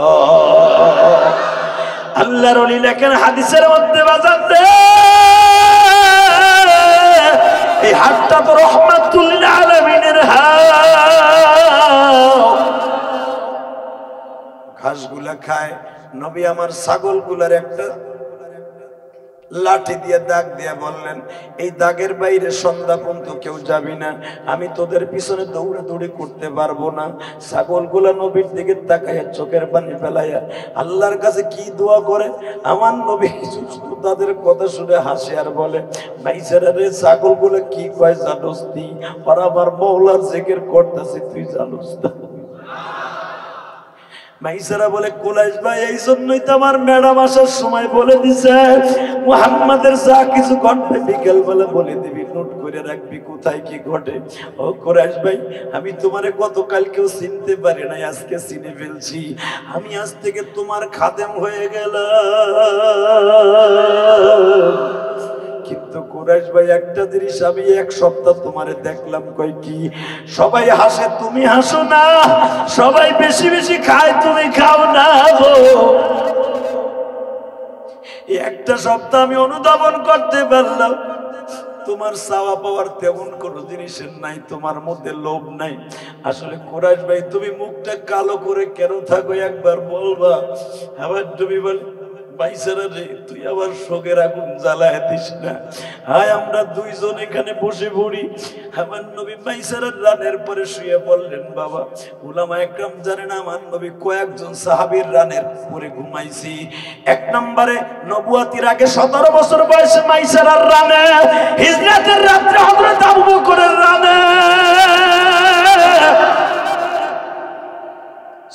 আল্লাহর ওলি লেখেন হাদিসের মধ্যে, বাজান রে, এই হাতটা তো রহমাতুল লিল আলামিনের ঘাসগুলা খায়। নবী আমার ছাগলগুলার একটা লাঠি দিয়ে দাগ দিয়ে বললেন, এই দাগের বাইরে সন্ধ্যা পর্যন্ত কেউ যাবি না, আমি তোদের পিছনে দৌড়াদৌড়ি করতে পারবো না। ছাগলগুলা নবীর দিকে তাকাইয়া চোখের পানি ফেলাইয়া আল্লাহর কাছে কি দোয়া করে, আমার নবী তাদের কথা শুনে হাসে আর বলে, মাইসারা রে, ছাগলগুলা কি কয় জানোস তুই? ওরা আমার মওলার জিকির করতেছে, তুই জানোস না? মাইসারা বলে, কুরাইশ ভাই এই জন্যই তো আমার ম্যাডাম আসার সময় বলে দিছে, মুহাম্মাদের যা কিছু ঘটবে বিকেল বেলা বলে দিবি, নোট করে রাখবি কোথায় কি ঘটে। ও কুরাইশ ভাই, আমি তোমারে গতকালকেও চিনতে পারি নাই, আজকে চিনে ফেলছি। আমি আজ থেকে তোমার খাদেম হয়ে গেলাম। কিন্তু কুরাইশ ভাই, একটা জিনিস আমি 1 সপ্তাহ তোমারে দেখলাম, কই কি? সবাই হাসে, তুমি হাসো না। সবাই বেশি বেশি খায়, তুমি খাও না গো। একটা সপ্তাহ আমি অনুধাবন করতে পারলাম, তোমার চাওয়া পাওয়ার তেমন কোনো জিনিসের নাই, তোমার মধ্যে লোভ নাই। আসলে কুরাইশ ভাই তুমি মুখটা কালো করে কেন থাকো একবার বলবা। আবার তুমি বল বাইসারা রে তুই আবার শোকের আগুন জ্বালায় দিস না। হায় আমরা দুইজন এখানে বসে পড়ি। আমার নবী বাইসারার রানের পরে শুয়ে পড়লেন। বাবা উলামা একরাম জানেন আমার নবী কয়েকজন সাহাবীর রানের পরে ঘুমাইছি। এক নম্বরে নবুয়াতির আগে 17 বছর বয়সে মাইসারার রানে, হিজরতের রাত্রে হযরত আবু বকরের রানে।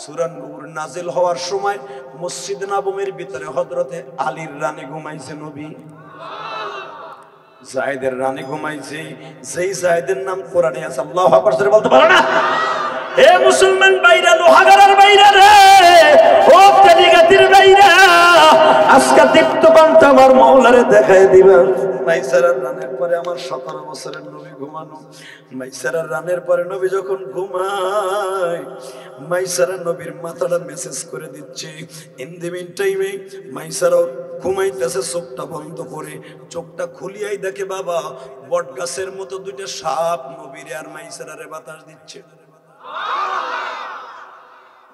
সূরা নূর নাজিল হওয়ার সময় মসজিদ নববীর ভিতরে হযরতে আলীর রানে ঘুমাইছে নবী। যায়েদের রানে ঘুমাইছে, যেই যায়েদের নাম কোরআনে আছে। আল্লাহু আকবার জোরে বলতে পারো না? হে মুসলমান ভাইরা, লোহাগাড়ার ভাইরা রে, ও তেলিগাতির ভাইরা, আজকে দীপ্তকান্ত আমার মাওলারে দেখায় দিবা। মাইসারার রানের পরে আমার 17 বছরের নবী ঘুমানো। মাইসারার রানের পরে নবী যখন ঘুমায়, মাইসারা নবীর মাথাটা মেসেজ করে দিচ্ছে। ইন দি মিন টাইমে মাইসারা ঘুমাইতেছে চোখটা বন্ধ করে। চোখটা খুলিয়াই দেখে বাবা বট গাছের মতো দুইটা সাপ নবীর আর মাইসারারে বাতাস দিচ্ছে।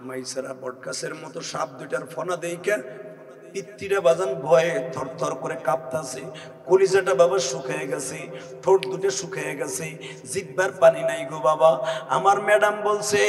মাইসারা বট গাছের মতো সাপ দুইটার ফনা দেইকা পিত্তিটা বাজান ভয়ে থরথর করে কাঁপতাছে। কলিজাটা বাবা শুকিয়ে গেছে, ঠোঁট দুটো শুকিয়ে গেছে, জিহ্বার পানি নাই গো বাবা। আমার ম্যাডাম বলছে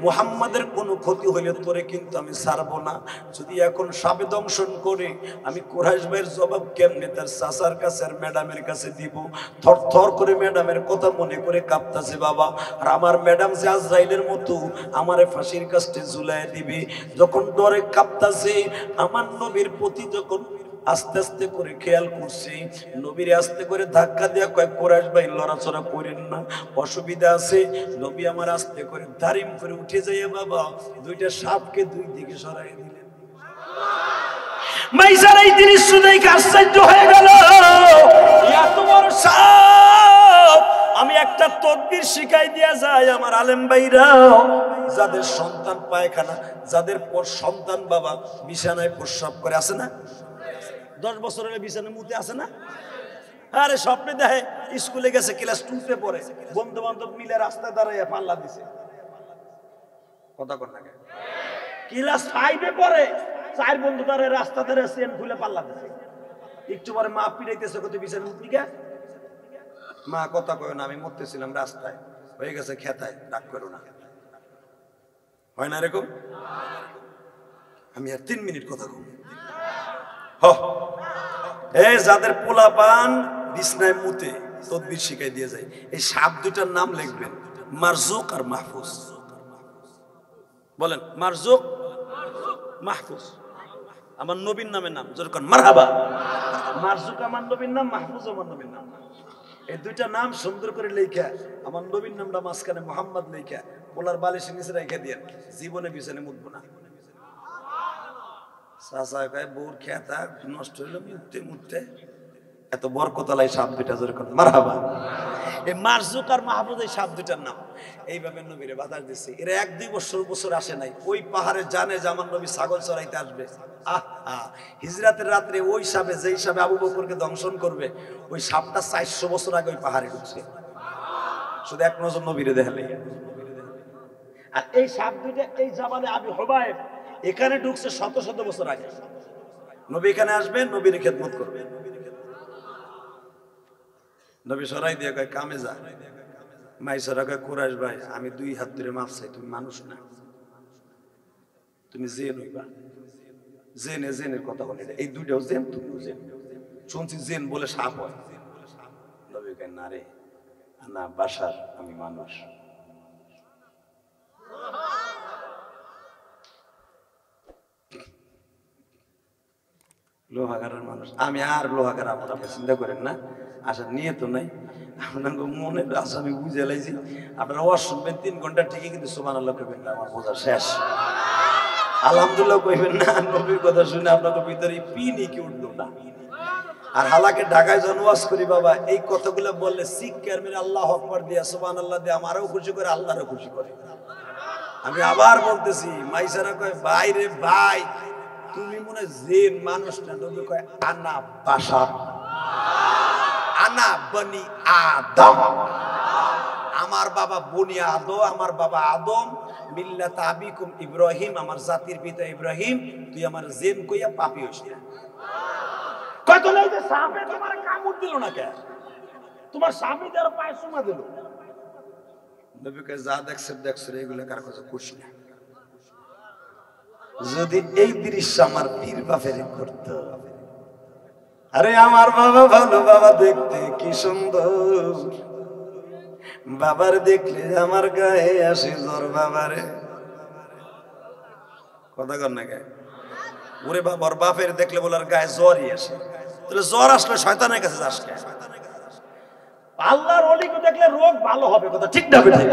মুহাম্মাদের কোনো ক্ষতি হইলে তোরে কিন্তু আমি ছাড়বো না। যদি এখন সাপে দংশন করে আমি কুরাইশ ভাইয়ের জবাব কেমনে তার চাচার কাছে আর ম্যাডামের কাছে দিব। থরথর করে ম্যাডামের কথা মনে করে কাঁপতাছে বাবা। আর আমার ম্যাডাম যে আজরাইলের মতো আমারে ফাঁসির কাস্টে ঝুলায় দিবে। যখন ডরে কাঁপতাছে, আমার নবীর প্রতি যখন আস্তে আস্তে করে খেয়াল করছি, নবীরে আস্তে করে ধাক্কা দিয়া কয় কুরাইশ ভাই লড়াচড়া করেন না, অসুবিধা আছে। নবী আমার আস্তে করে দাঁড়িম করে উঠে যাইয়া বাবা দুইটা সাপকে দুই দিকে সরাই দিলেন। মাইসার এই দৃশ্য দেখে আশ্চর্য হয়ে গেল, এত বড় সাপ। আমি একটা তদবির শিখাই দিয়া যাই আমার আলেম ভাইরা, যাদের সন্তান পায়খানা, যাদের সন্তান বাবা বিছানায় প্রস্রাব করে, আছে না? 10 বছর হলে বিছানায় মুতে, আছে না? আরে স্বপ্নে দেখে স্কুলে গেছে, ক্লাস 2-তে পড়ে, বন্ধু বান্ধব মিলে রাস্তায় দাঁড়াইয়া পাল্লা দিছে। কথা কর না? ক্লাস 5-এ পড়ে, 4 বন্ধু দাঁড়ায় রাস্তা দাঁড়ায় চেন খুলে পাল্লা দিছে। একটু পরে মা পিড়াইতেছে, কত বিছানা মুতলি কে? মা কথা কয় না, আমি মরতেছিলাম রাস্তায়, হয়ে গেছে খেতায়, ডাক করো না। হয় না এরকম? আমি আর 3 মিনিট কথা কম। যাদের পোলা পান বিছনায় মুতে তদবির শিখাই দিয়ে যায়। এই সাপ দুটার নাম লিখবেন, মারজুক আর মাহফুজ। বলেন মারজুক, মাহফুজ। আমার নবীর নামের নাম, যেরকম মারহাবা। মারজুক আমার নবীর নাম, মাহফুজ আমার নবীর নাম। এই দুইটা নাম সুন্দর করে লেখা, আমার নবীর নামটা মাঝখানে মোহাম্মদ লেখা পোলার বালিশের নিচে রেখে দিয়ে জীবনে বিছানে মুতবো না। চাচা কয় বউর খেতা নষ্ট হইলো মুততে মুততে। এত বরকতালাই সাপ দুইটা, যেরকম মারহাবা। এই মারজুক আর মাহফুজ এই সাপ দুইটার নাম। এইভাবে নবীরে বাতাস দিচ্ছে। এরা 1-2 বছর আসে নাই। ওই পাহাড়ে জানে যে আমার নবী ছাগল চড়াইতে আসবে। হিজরাতের রাত্রে ওই সাপে, যেই সাপে আবু বকরকে দংশন করবে, ওই সাপটা 400 বছর আগে ওই পাহাড়ে ঢুকছে, শুধু এক নজর নবীরে দেখলে। আর এই সাপ দুইটা এই জাবালে আবি হুবাইব এখানে ঢুকছে 100 বছর আগে। নবী এখানে আসবেন, নবীর খেদমত করবে। নবী সরাই দিয়ে কয় কামে যা। মাইসারা কয় কুরাইশ ভাই আমি 2 হাত ধরে মাফ চাই, তুমি মানুষ না, তুমি জেন হইবা। জেনের কথা বলে, এই দুইটাও জেন, তুমিও জেন। শুনছি জেন বলে সাপ হয়। নবী কয় না রে, না বাসার, আমি মানুষ। লোহাগাড়ার মানুষ আমি, আর লোহাগাড়া আমার, আপনি চিন্তা করেন না। আশা নিয়ে তো নাই, আপনার মনের আশা আমি বুঝে লাইছি। আপনারা ওয়াজ শুনবেন 3 ঘন্টা ঠিকই, কিন্তু সুবহানাল্লাহ কইবেন না, আমার বোঝা শেষ। আলহামদুলিল্লাহ কইবেন না, নবীর কথা শুনে আপনাদের ভিতরে পিনি কি উঠলো না। আর হালাকে ঢাকায় যখন ওয়াজ করি বাবা, এই কথাগুলো বললে চিৎকার মেরে আল্লাহু আকবার দিয়া সুবহানাল্লাহ দিয়ে আমারও খুশি করে, আল্লাহরও খুশি করে। আমি আবার বলতেছি, মাইসারা কয় ভাই রে ভাই তুমি মনে জেন মানুষ না। নবী কয় আনা বাশার, আনা বনি আদম, আমার বাবা বনি আদম, আমার বাবা আদম, মিল্লাত আবিকুম ইব্রাহিম, আমার জাতির পিতা ইব্রাহিম, তুই আমার জেন কইয়া পাপী হইস না। কয় তো এই যে সাপে তোমার কামড় দিল না কেন? তোমার স্বামী তার পায়ে চুমা দিল। নবী কয় যা দেখছ এগুলো কার কথা খুশি না। যদি এই দৃশ্য আমার পীর বাপের করতো, আরে আমার বাবা ভালো, বাবা দেখতে কি সুন্দর, বাবার দেখলে আমার গায়ে আসে জ্বর। বাবারে কথা কর না গায়ে, ওরে বাবার বাপের দেখলে বলার গায়ে জ্বরই আসে। তাহলে জ্বর আসলে শয়তানের কাছে যাস কে? আল্লাহর ওলিকে দেখলে রোগ ভালো হবে, কথা ঠিক না বেঠিক?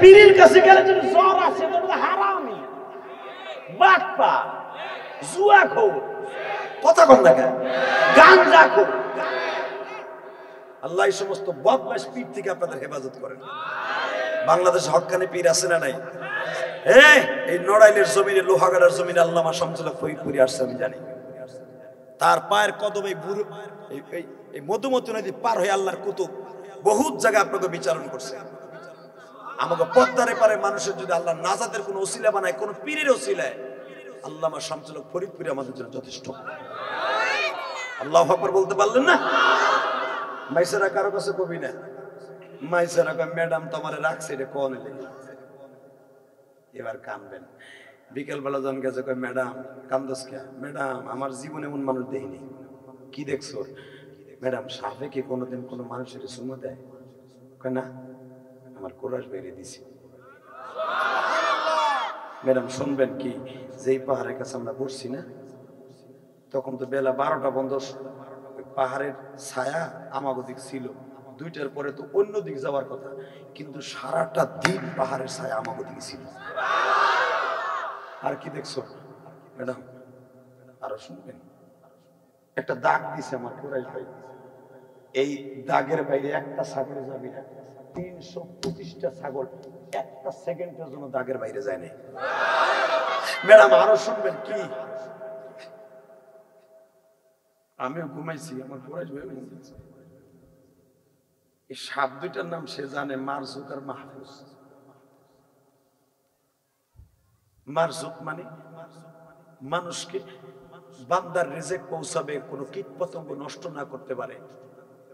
পীরের কাছে গেলে যদি জ্বর আসে তাহলে হারামি, বাটপা, জুয়াখোর, কথা কর না কেন, গাঞ্জাখোর। আল্লাহ এই সমস্ত বদমাশ পীর থেকে আপনাদের হেফাজত করেন। বাংলাদেশ হক্কানি পীর আছে না নাই? এই নড়াইলের জমিনে, লোহাগাড়ার জমিনে আল্লামা শামসুল্লাহ ফরিদপুরি আসছে, আমি জানি। তার পায়ের কদমে বুড়ো এই মধুমতি নদী পার হয়ে আল্লাহর কুতুব বহুত জায়গায় আপনাকে বিচারণ করছে। আমাকে পদ্মারে পারে মানুষের যদি আল্লাহ নাজাতের কোন ওসিলা বানায়, কোন পীরের ওসিলায়, আল্লামা শামসুল্লাহ ফরিদপুরি আমাদের জন্য যথেষ্ট। আল্লাহু আকবার বলতে পারলেন না? মাইসেরা কারো কাছে কবি না, মাইসেরা কয় ম্যাডাম তোমারে রাখছে এটা কোন লেগে, এবার কানবেন। বিকেল বেলা জন গেছে, কয় ম্যাডাম কান্দস কে? ম্যাডাম আমার জীবনে এমন মানুষ দেখিনি। কি দেখছো? ম্যাডাম সাপে কি কোনোদিন কোনো মানুষের চুমো দেয়? কয় না, আমার কোরাস বেরিয়ে দিছি। ম্যাডাম শুনবেন কি, যেই পাহাড়ের কাছে আমরা বসছি না, তখন তো বেলা 12টা বন্ধ, পাহাড়ের ছায়া আমাগো দিক ছিল, 2টার পরে তো অন্য দিক যাওয়ার কথা, কিন্তু সারাটা দিন পাহাড়ের ছায়া আমাগো দিকে ছিল। আর কি দেখছো ম্যাডাম? আরো শুনবেন, একটা দাগ দিছে আমার কুরাইশ ভাই, এই দাগের বাইরে একটা ছাগলে যাবি না, 325টা ছাগল একটা সেকেন্ডের জন্য দাগের বাইরে যায় না। ম্যাডাম আরো শুনবেন কি, আমিও ঘুমাইছি, আমার কুরাইশ ভাই ঘুমাইছে। এই সাপ দুইটার নাম সে জানে, মারজুক আর মাহফুজ। মারজুক মানে মানুষকে বান্দার রিজিক পৌঁছাবে, কোনো কীট পতঙ্গ নষ্ট না করতে পারে,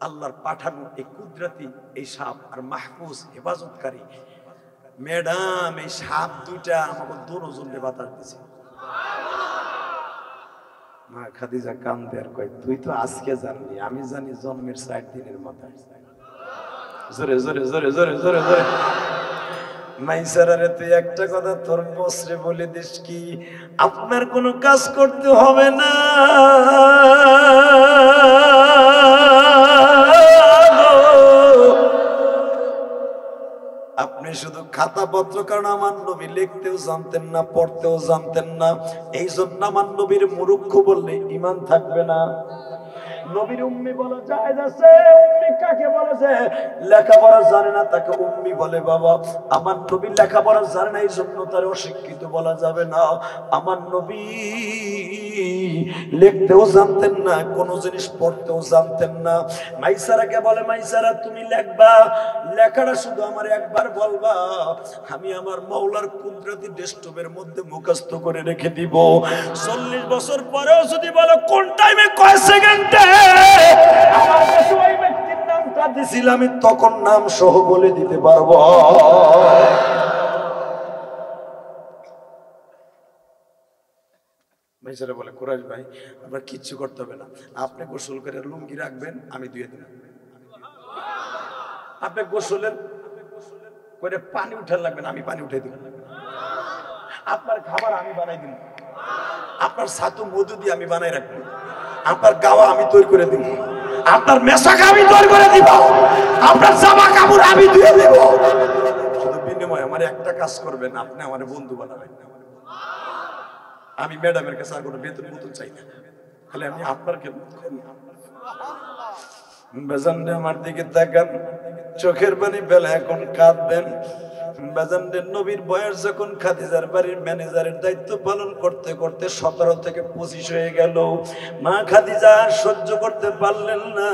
আল্লাহর পাঠানো এই কুদরতি এই সাপ। আর মাহফুজ হেফাজতকারী। ম্যাডাম এই সাপ দুইটা আমাকে দুজনকে বাতাস দিছে। মা খাদিজা কান্দে আর কয়, তুই তো আজকে জানলি, আমি জানি জন্মের 4 দিনের মাথায়। জোরে জোরে জোরে জোরে জোরে জোরে মাইসারারে তুই একটা কথা তোর বসরে বলে দিস কি, আপনার কোনো কাজ করতে হবে না, আপনি শুধু খাতাপত্র, কারণ আমার নবী লিখতেও জানতেন না, পড়তেও জানতেন না, এই জন্য আমার নবীর মূর্খ বললে ঈমান থাকবে না। নবীর উম্মি বলা জায়েজ আছে। উম্মি কাকে বলেছে? লেখাপড়া জানে না তাকে উম্মি বলে। বাবা আমার নবী লেখাপড়া জানে না, এই জন্য তার অশিক্ষিত বলা যাবে না। আমার নবী লিখতেও জানতেন না, কোন জিনিস পড়তেও জানতেন না। মাইসারাকে বলে, মাইসারা তুমি লেখবা, লেখাটা শুধু আমার একবার বলবা, আমি আমার মাওলার কুদরতি ডেস্কটপের মধ্যে মুখস্থ করে রেখে দিব। 40 বছর পরেও যদি বলো কোন টাইমে কয় সেকেন্ডে আমার কাছে ওই ব্যক্তির নামটা দিছিলাম, আমি তখন নাম সহ বলে দিতে পারবো। ভাইসারা বলে, কুরাইশ ভাই আপনার কিচ্ছু করতে হবে না, আপনি গোসল করে লুঙ্গি রাখবেন, আমি ধুয়ে দেব। আপনি গোসলের করে পানি উঠার লাগবেন, আমি পানি উঠে দিব। আপনার খাবার আমি বানাই দিব, আপনার ছাতু মধু দিয়ে আমি বানাই রাখবো, আপনার গাওয়া আমি তৈরি করে দিব, আপনার মেশাক আমি তৈরি করে দিব, আপনার জামা কাপড় আমি ধুয়ে দেব। শুধু বিনিময় আমার একটা কাজ করবেন, আপনি আমার বন্ধু বানাবেন। আমি ম্যাডামের কাছে আর কোনো বেতন মতন চাই না, তাহলে আমি আপনার কেন বেজান আমার দিকে তাকান, চোখের পানি বেলা এখন কাঁদবেন। বাজানদের নবীর বয়স যখন খাদিজার বাড়ির ম্যানেজারের দায়িত্ব পালন করতে করতে 17 থেকে 25 হয়ে গেল, মা খাদিজা সহ্য করতে পারলেন না,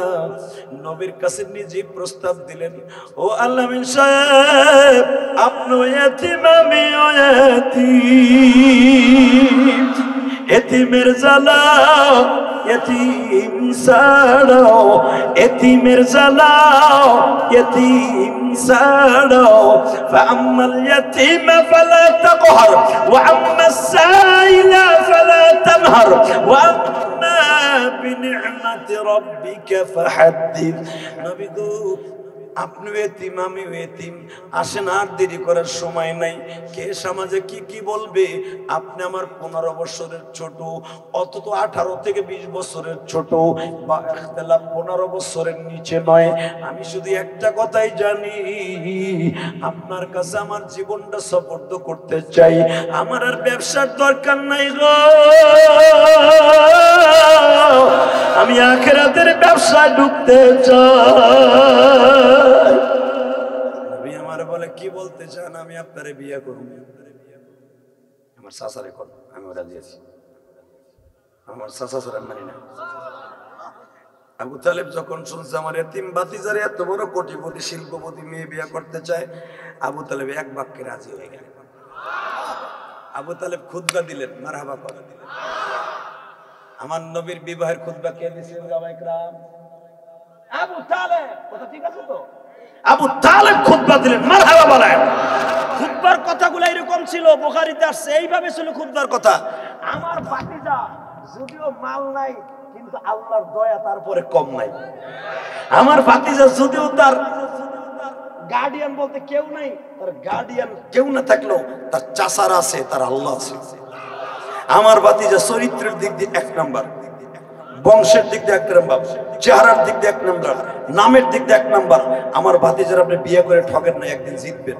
নবীর কাছে নিজেই প্রস্তাব দিলেন, ও আল্লামিন সাহেব, আপনি এতিম, আমিও এতিম, এতিমের জ্বালা এতিম ছাড়াও, এতিমের জ্বালা এতিম ছাড়াও, ফাআম্মাল ইয়াতীমা ফালা তাকহার ওয়া আম্মাস সাইলা ফালা তানহার ওয়া আম্মা বিনি'মাতি রাব্বিকা ফাহাদ্দিস। নবী গো, আপনি এতিম, আমি এতিম, আসেন, আর দেরি করার সময় নাই। কে সমাজে কি কি বলবে, আপনি আমার 15 বছরের ছোট, অত 18 থেকে 20 বছরের ছোট, বা ইখতিলাফ 15 বছরের নিচে নয়। আমি শুধু একটা কথাই জানি, আপনার কাছে আমার জীবনটা সুপর্দ করতে চাই, আমার আর ব্যবসার দরকার নাই গো, আমি আখিরাতের ব্যবসায় ঢুকতে চাই। নবী আমার বলে, কি বলতে চান? আমি আপনারে বিয়ে করব। আমার চাচারে কর, আমি রাজি আছি। আমার চাচা ছাড়া মানি না। আবু তালেব যখন শুনছে আমার এতিম ভাতিজারে এত বড় কোটিপতি শিল্পপতি মেয়ে বিয়ে করতে চায়, আবু তালেব এক বাক্যে রাজি হয়ে গেলেন। আবু তালেব খুতবা দিলেন, মারহাবা করে দিলেন। আমার নবীর বিবাহের খুতবা কে দিয়েছে? ওলামায়ে কেরাম। আবু তালেব, কথা ঠিক আছে তো? আবু তালেব খুতবা দিলেন, মারহাবা বলেন। খুতবার কথাগুলো এরকম ছিল, বুখারীতে আসছে, এইভাবে ছিল খুতবার কথা। আমার ভাতিজা যদিও মাল নাই, কিন্তু আল্লাহর দয়া তারপরে কম নাই। আমার ভাতিজা যদিও তার গার্ডিয়ান বলতে কেউ নাই, তার গার্ডিয়ান কেউ না থাকলেও তার চাচার আছে, তার আল্লাহ আছে। আমার ভাতিজা চরিত্রের দিক দিয়ে 1 নাম্বার, বংশের দিক দিয়ে 1 নাম্বার, চেহারার দিক দিয়ে 1 নাম্বার, নামের দিক দিয়ে 1 নাম্বার। আমার ভাতিজার আপনি বিয়ে করে ঠকেন না, একদিন জিতবেন।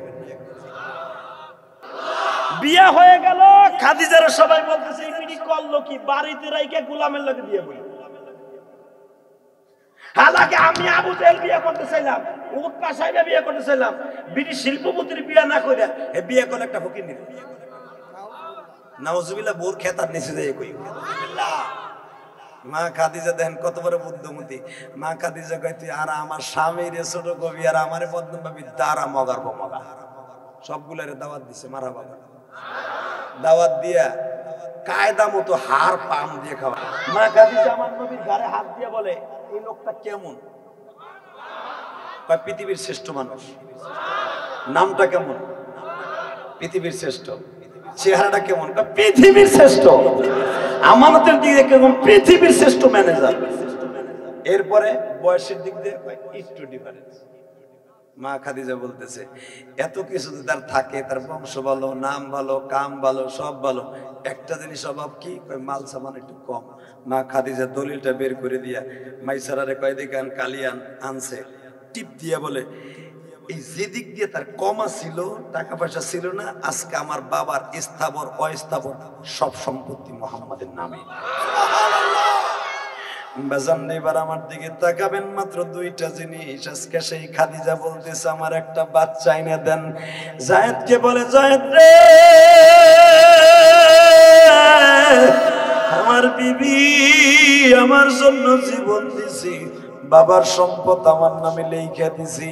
বিয়ে হয়ে গেল, খাদিজার সবাই বলতেছে এই বিড়ি করলো কি, বাড়িতে রাইকে গোলামের লোকে বিয়ে বলি। হালাকে আমি আবু জেহেল বিয়ে করতে চাইলাম, উৎপা সাহেব বিয়ে করতে চাইলাম, বিড়ি শিল্পপতির বিয়ে না করে এ বিয়ে করলে একটা ফকির নিল। নাউজুবিল্লাহ, বোর খেতার নিচে যায় কই। মা খাদিজা দেখেন কত বড় বুদ্ধিমতী। মা খাদিজা কয়, তুই আর আমার স্বামীর ছোট কবি আর আমারে বদনাম পাবি, দাঁড়া মগার মগা। সবগুলারে দাওয়াত দিছে, মারা বাবা দাওয়াত দিয়া কায়দা মতো হার পাম দিয়ে খাওয়া। মা খাদিজা আমার নবীর ঘাড়ে হাত দিয়ে বলে, এই লোকটা কেমন? পৃথিবীর শ্রেষ্ঠ মানুষ। নামটা কেমন? পৃথিবীর শ্রেষ্ঠ। চেহারাটা কেমন? পৃথিবীর শ্রেষ্ঠ। আমানতের দিক দিয়ে কেমন? পৃথিবীর শ্রেষ্ঠ ম্যানেজার। এরপরে বয়সের দিক দিয়ে একটু ডিফারেন্স। মা খাদিজা বলতেছে, এত কিছু তার থাকে, তার বংশ ভালো, নাম ভালো, কাম ভালো, সব ভালো, একটা জিনিস অভাব কি? মাল সামান একটু কম। মা খাদিজা দলিলটা বের করে দিয়া মাইসারারে কয় দেখান, কালিয়ান আনছে, টিপ দিয়া বলে, এই যেদিক দিয়ে তার কমা ছিল, টাকা পয়সা ছিল না, আজকে আমার বাবার স্থাবর অস্থাবর সব সম্পত্তি মুহাম্মাদের নামে। বাজান এবার আমার দিকে তাকাবেন, মাত্র 2টা জিনিস। আজকে সেই খাদিজা বলতেছে, আমার একটা বাচ্চা এনে দেন। জায়েদকে বলে, জায়েদ রে, আমার বিবি আমার জন্য জীবন দিছি, বাবার সম্পদ আমার নামে লেখা দিছি,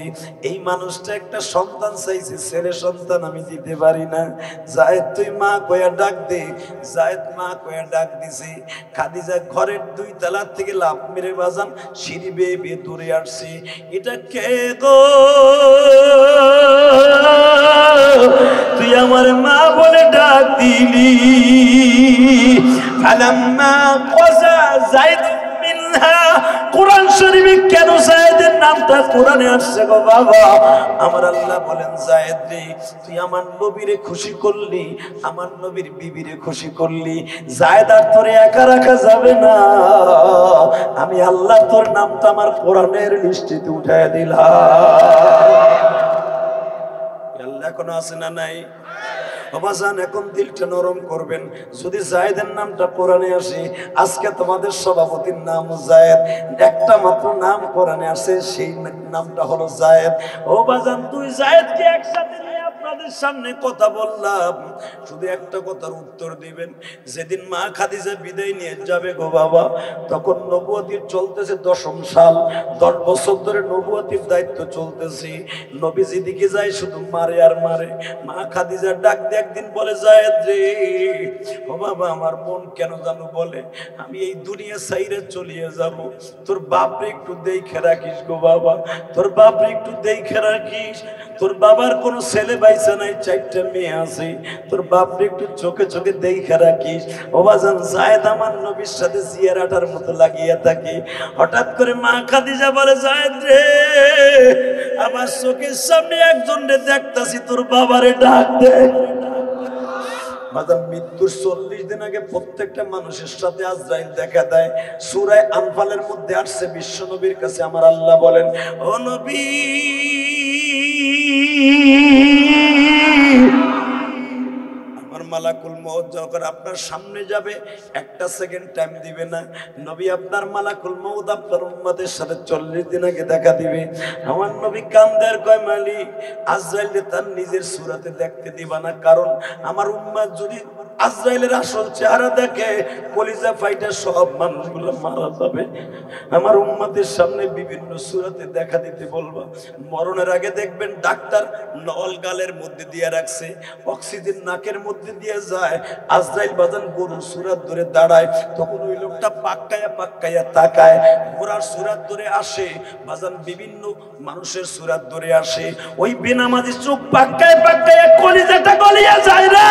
এই মানুষটা একটা সন্তান চাইছে, ছেলে সন্তান আমি দিতে পারি না, জায়েদ তুই মা কয়া ডাক দে। জায়েদ মা কয়া ডাক দিছি। খাদিজা ঘরের 2 তলা থেকে লাফ মেরে বাজান সিঁড়ি বেয়ে বেয়ে দূরে আসছে। এটা কে গো? তুই আমার মা বলে ডাক দিলি। ফালাম্মা ক্বাজা জায়েদ মিনহা, কোরআন শরীফে কেন জায়েদের নামটা কোরআনে আসছে গো বাবা? আমার আল্লাহ বলেন, জায়েদ রে, তুই আমার নবীরে খুশি করলি, আমার নবীর বিবিরে খুশি করলি, জায়েদ আর তোরে একা রাখা যাবে না, আমি আল্লাহ তোর নামটা আমার কোরআনের লিস্টিতে উঠায় দিলাম। আল্লাহ এখনো আছে না নাই? বাবাজান, এখন দিলটা নরম করবেন। যদি জায়েদের নামটা কোরআনে আসে, আজকে তোমাদের সভাপতির নাম জায়েদ, একটা মাত্র নাম কোরআনে আসে, সেই নামটা হলো জায়েদ। ও বাজান, 2 জায়েদকে একসাথে নিয়ে আপনার আপনাদের সামনে কথা বললাম, শুধু একটা কথার উত্তর দিবেন। যেদিন মা খাদিজা বিদায় নিয়ে যাবে গো বাবা, তখন নবুয়তির চলতেছে 10ম সাল, 10 বছর ধরে নবুয়তির দায়িত্ব চলতেছে। নবী যেদিকে যায় শুধু মারে আর মারে। মা খাদিজা ডাক দিয়ে একদিন বলে, যায়েদ রে, ও বাবা আমার মন কেন জানো বলে আমি এই দুনিয়া ছাইরে চলিয়ে যাব। তোর বাপরে একটু দেখে রাখিস গো বাবা, তোর বাপরে একটু দেখে রাখিস। তোর বাবার কোনো ছেলে বাইসা নাই, 4টা মেয়ে আছে, তোর বাপরে একটু চোখে চোখে দেখে রাখিস। ও বাজান যায়েদ আমার নবীর সাথে জিয়ারাটার মতো লাগিয়ে থাকে। হঠাৎ করে মা খাদিজা বলে, যায়েদ রে, আমার চোখের সামনে একজন রে দেখতাছি, তোর বাবারে ডাক দে। মৃত্যুর 40 দিন আগে প্রত্যেকটা মানুষের সাথে আজরাইল দেখা দেয়। সূরা আনফালের মধ্যে আসছে, বিশ্ব নবীর কাছে আমার আল্লাহ বলেন, ও নবী, আমার মালাকুল মউত যখন আপনার সামনে যাবে 1টা সেকেন্ড টাইম দিবে না। নবী আপনার মালাকুল মউত আপনার উম্মতের সাথে 40 দিন আগে দেখা দিবে। আমার নবী কান্দে আর কয়, মালিক, আজরাইলকে তার নিজের সূরাতে দেখতে দিবা না, কারণ আমার উম্মত যদি আজরাইলের আসল চেহারা দেখে কলিজা ফাইটা সব মানুষগুলো মারা যাবে। আমার উম্মতের সামনে বিভিন্ন সূরাতে দেখা দিতে বলবা। মরণের আগে দেখবেন ডাক্তার নল গালের মধ্যে দিয়ে রাখছে, অক্সিজেন নাকের মধ্যে দিয়ে যায়। আজরাইল বাজান গরুর সূরাত ধরে দাঁড়ায়, তখন ওই লোকটা পাক্কায়া পাক্কায়া তাকায়। ঘোড়ার সূরাত ধরে আসে বাজান, বিভিন্ন মানুষের সূরাত ধরে আসে। ওই বেনামাজি চোখ পাক্কায় পাক্কায় কলিজাটা গলিয়া যায় না।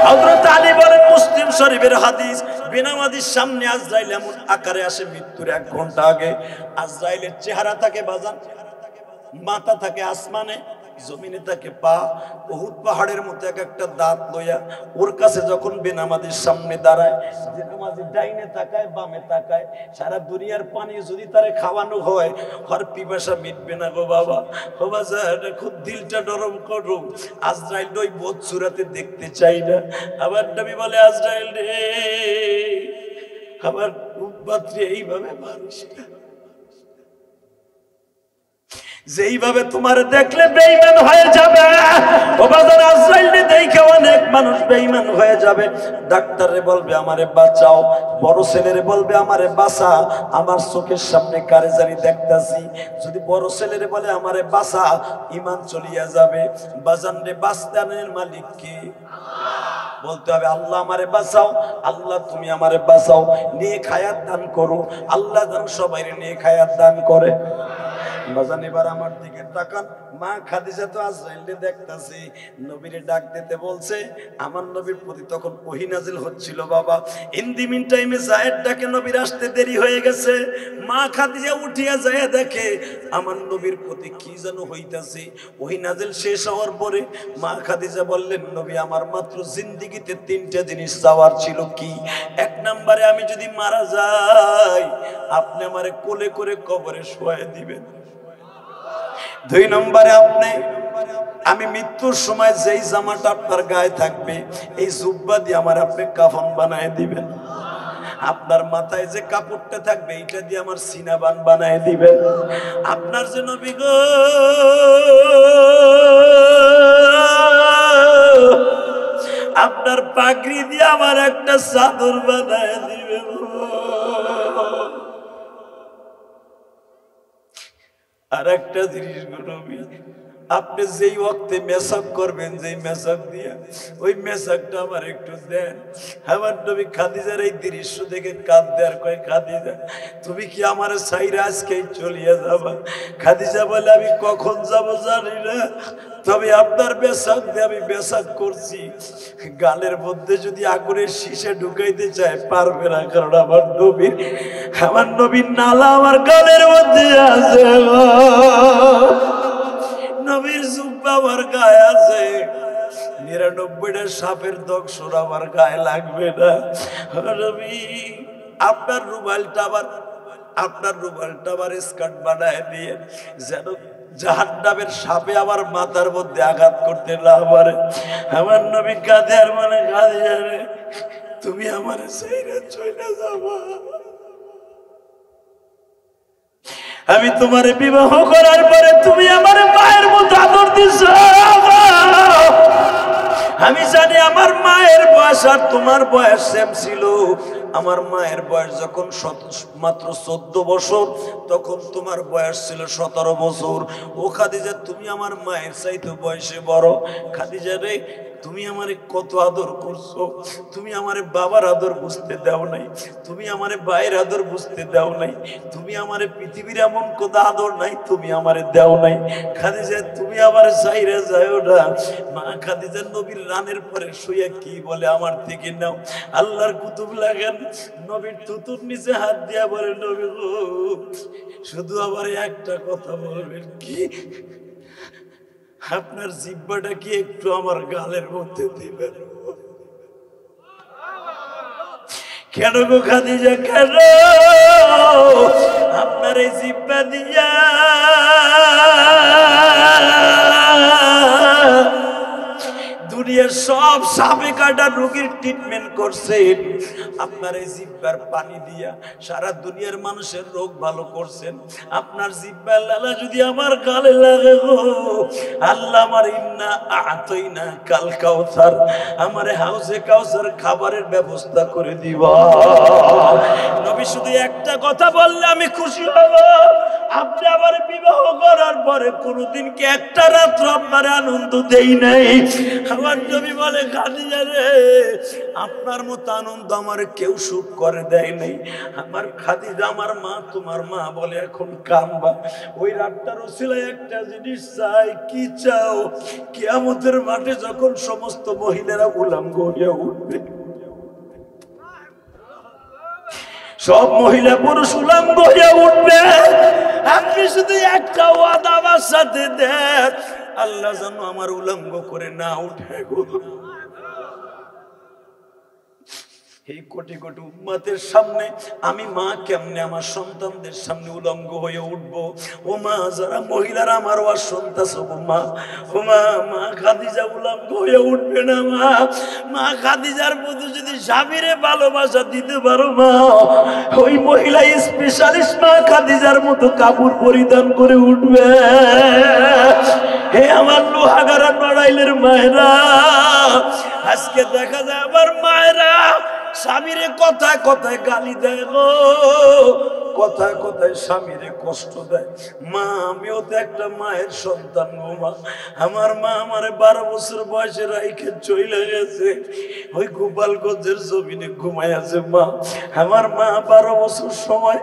হযরত আলী বলেন, মুসলিম শরীফের হাদিস, বেনামাজির সামনে আজরাইল এমন আকারে আসে মৃত্যুর 1 ঘন্টা আগে। আজরাইলের চেহারা থাকে বাজান, মাথা থাকে আসমানে, জমিনে থাকে পা। উহুদ পাহাড়ের মতো একটা দাঁত লইয়া ওর কাছে যখন বেনামাজির সামনে দাঁড়ায়, বেনামাজি ডাইনে তাকায় বামে তাকায়। সারা দুনিয়ার পানি যদি তারে খাওয়ানো হয়, আর পিপাসা মিটবে না গো বাবা। ও বাজার খুব দিলটা নরম করো। আজরাইল ওই বোধ সূরাতে দেখতে চাই না। আবার নবী বলে, আজরাইল রে, আমার উম্মত রে এইভাবে মানুষ না, যেইভাবে তোমার দেখলে বেঈমান হয়ে যাবে। ও বাজার আজরাইলকে দেখে অনেক মানুষ বেঈমান হয়ে যাবে। ডাক্তারে বলবে আমারে বাঁচাও, বড় ছেলেরে বলবে আমারে বাঁচা, আমার চোখের সামনে কারে জানি দেখতাছি। যদি বড় ছেলেরে বলে আমারে বাঁচা, ঈমান চলিয়া যাবে। বাজান রে, বাঁচদানের মালিক কে? বলতে হবে, আল্লাহ আমারে বাঁচাও, আল্লাহ তুমি আমারে বাঁচাও, নেক হায়াত দান করো। আল্লাহ যেন সবাইরে নেক হায়াত দান করে। বাজান এবার আমার দিকে তাকান। মা খাদিজা তো আজরাইলকে দেখতাছে, নবীরে ডাক দিতে বলছে। আমার নবীর প্রতি তখন ওহী নাজিল হচ্ছিল বাবা। ইন দি মিন টাইমে যায়েদ ডাকে নবীর আসতে দেরি হয়ে গেছে। মা খাদিজা উঠিয়া যায় দেখে আমার নবীর প্রতি কি যেন হইতাছে। ওহী নাজিল শেষ হওয়ার পরে মা খাদিজা বললেন, নবী আমার মাত্র জিন্দেগিতে 3টা জিনিস চাওয়ার ছিল। কি? 1 নম্বরে আমি যদি মারা যাই, আপনি আমারে কোলে করে কবরে শোয়ায় দিবেন। 2 নম্বরে আমি মৃত্যুর সময় যেই জামাটা আপনার গায়ে থাকবে, এই জুব্বা দিয়ে আমার আপনি কাফন বানায় দিবেন। আপনার মাথায় যে কাপড়টা থাকবে, এইটা দিয়ে আমার সিনাবান বানায় দিবেন। আপনার যে নবী গো, আপনার পাগড়ি দিয়ে আমার একটা চাদর বানায় দিবেন। আর একটা জিনিস নবী, আপনি যেই ওয়াক্তে মেসাক করবেন, যেই মেসাক দিয়ে, ওই মেসাকটা আমার একটু দেন। আমার নবী খাদিজার এই দৃশ্য দেখে কাঁদতে আর কয়, খাদিজা তুমি কি আমার সাইরা আজকেই চলিয়ে যাবা? খাদিজা বলে, আমি কখন যাব জানি না, তবে আপনার মেসাক দিয়ে আমি মেসাক করছি। গালের মধ্যে যদি আগুনের শীষে ঢুকাইতে চায় পারবে না, কারণ আমার নবীর নালা আমার গালের মধ্যে আছে। নবীর জুব্বা আমার গায়ে আছে। 99টা সাপের দংশন আমার গায়ে লাগবে না। নবী আপনার রুমালটা আবার স্কার্ট বানায় দিয়ে, যেন জাহান্নামের সাপে আমার মাথার মধ্যে আঘাত করতে না পারে। আমার নবী কাঁদে আর মানে কাঁদে, তুমি আমার ছেড়ে চলে যাবা। আমি তোমার বিবাহ করার পরে তুমি আমার মায়ের মতো আদর দিছো। আমি জানি আমার মায়ের বয়স আর তোমার বয়স সেম ছিল। আমার মায়ের বয়স যখন মাত্র 14 বছর, তখন তোমার বয়স ছিল 17 বছর। ও খাদিজা, তুমি আমার মায়ের চাইতে বয়সে বড়। খাদিজা রে, তুমি আমারে কত আদর করছো, তুমি আমারে বাবার আদর বুঝতে দাও নাই, তুমি আমারে ভাইয়ের আদর বুঝতে দাও নাই, তুমি আমারে পৃথিবীর এমন কত আদর নাই তুমি আমারে দাও নাই। খাদিজা, তুমি আমার চাইরে যাও না। মা খাদিজা নবীর রানের পরে শুয়ে কি বলে, আমার থেকে নাও। আল্লাহর কুতুব লাগেন নবীর থুতুর নিচে হাত দিয়া বলে, নবী গো, শুধু আবার একটা কথা বলবেন, কি আপনার জিহ্বাটা কি একটু আমার গালের মধ্যে দিবেন? কেন গো খাদিজা, কেন আপনার এই জিহ্বা দিয়া দুনিয়ার সব সাপে কাটা রোগীর ট্রিটমেন্ট করছেন, আপনার এই জিহ্বার পানি দিয়া সারা দুনিয়ার মানুষের রোগ ভালো করছেন। আপনার জিহ্বার লালা যদি আমার গালে লাগে গো, আল্লাহ আমার ইন্না আতাইনা কাল কাউসার, আমারে হাউজে কাউসার খাবারের ব্যবস্থা করে দিবা। নবী শুধু একটা কথা বললে আমি খুশি হব, আপনি আমার বিবাহ করার পরে কোনোদিন কি একটা রাত্র আপনার আনন্দ দেই নাই? আমার নবী বলে, খাদিজা রে, আপনার মতো আনন্দ আমার কেউ সুখ করে দেয় নাই। আমার খাদিজা, আমার মা, তোমার মা বলে এখন কামবা। ওই রাতটার ওসিলায় একটা জিনিস চাই। কি চাও? কিয়ামতের মাঠে যখন সমস্ত মহিলারা উলঙ্গ হয়ে উঠবে, সব মহিলা পুরুষ উলঙ্গ হয়ে উঠবে, আপনি শুধু একটা ওয়াদা আমার সাথে দেন, আল্লাহ যেন আমার উলঙ্গ করে না উঠে গো। এই কোটি কোটি উম্মতের সামনে আমি মা কেমনে আমার সন্তানদের সামনে উলঙ্গ হয়ে উঠবো? ও মা, যারা মহিলারা আমার ওয়াজ শুনতেছ, মা, ও মা, মা খাদিজা উলঙ্গ হয়ে উঠবে না। মা খাদিজার প্রতি যদি স্বামীরে ভালোবাসা দিতে পারো মা, ওই মহিলা স্পেশালিস্ট মা খাদিজার মতো কাপড় পরিধান করে উঠবে। হে আমার লোহাগারা নড়াইলের মায়েরা, আজকে দেখা যায় আমার মায়েরা স্বামীরে কথায় কথায় গালি দেয় গো, কথায় কথায় স্বামীরে কষ্ট দেয়। মা, আমিও তো একটা মায়ের সন্তান গো মা। আমার মা আমারে 12 বছর বয়সে রাইখে চলে গেছে, ওই গোপালগঞ্জের জমিনে ঘুমায় আছে মা। আমার মা 12 বছর সময়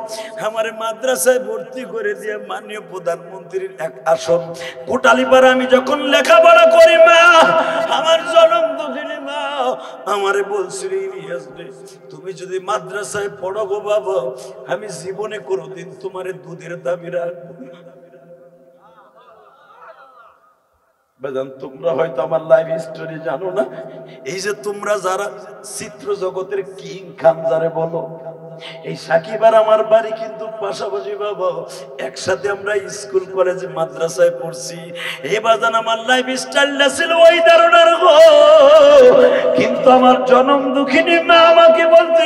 আমারে মাদ্রাসায় ভর্তি করে দিয়ে মাননীয় প্রধানমন্ত্রীর এক আসন কোটালীপাড়া আমি যখন লেখাপড়া করি মা, আমার জনম দুঃখিনী মা আমারে বলছিল, ইলিয়াস রে, তুমি যদি মাদ্রাসায় পড়ো গো বাবা, আমি জীবনে কোনোদিন তোমারে দুধের দাবি রাখবো না। বেজান, তোমরা হয়তো আমার লাইফ স্টোরি জানো না। এই যে তোমরা যারা চিত্র জগতের কিং খান যারে বলো, এই সাকিব আর আমার বাড়ি কিন্তু পাশাপাশি বাবা, একসাথে আমরা স্কুল কলেজ মাদ্রাসায় পড়ছি। এই বাজান আমার লাইফ স্টাইলটা ছিল ওই ধরনের গো, কিন্তু আমার জনম দুঃখিনী মা আমাকে বলতে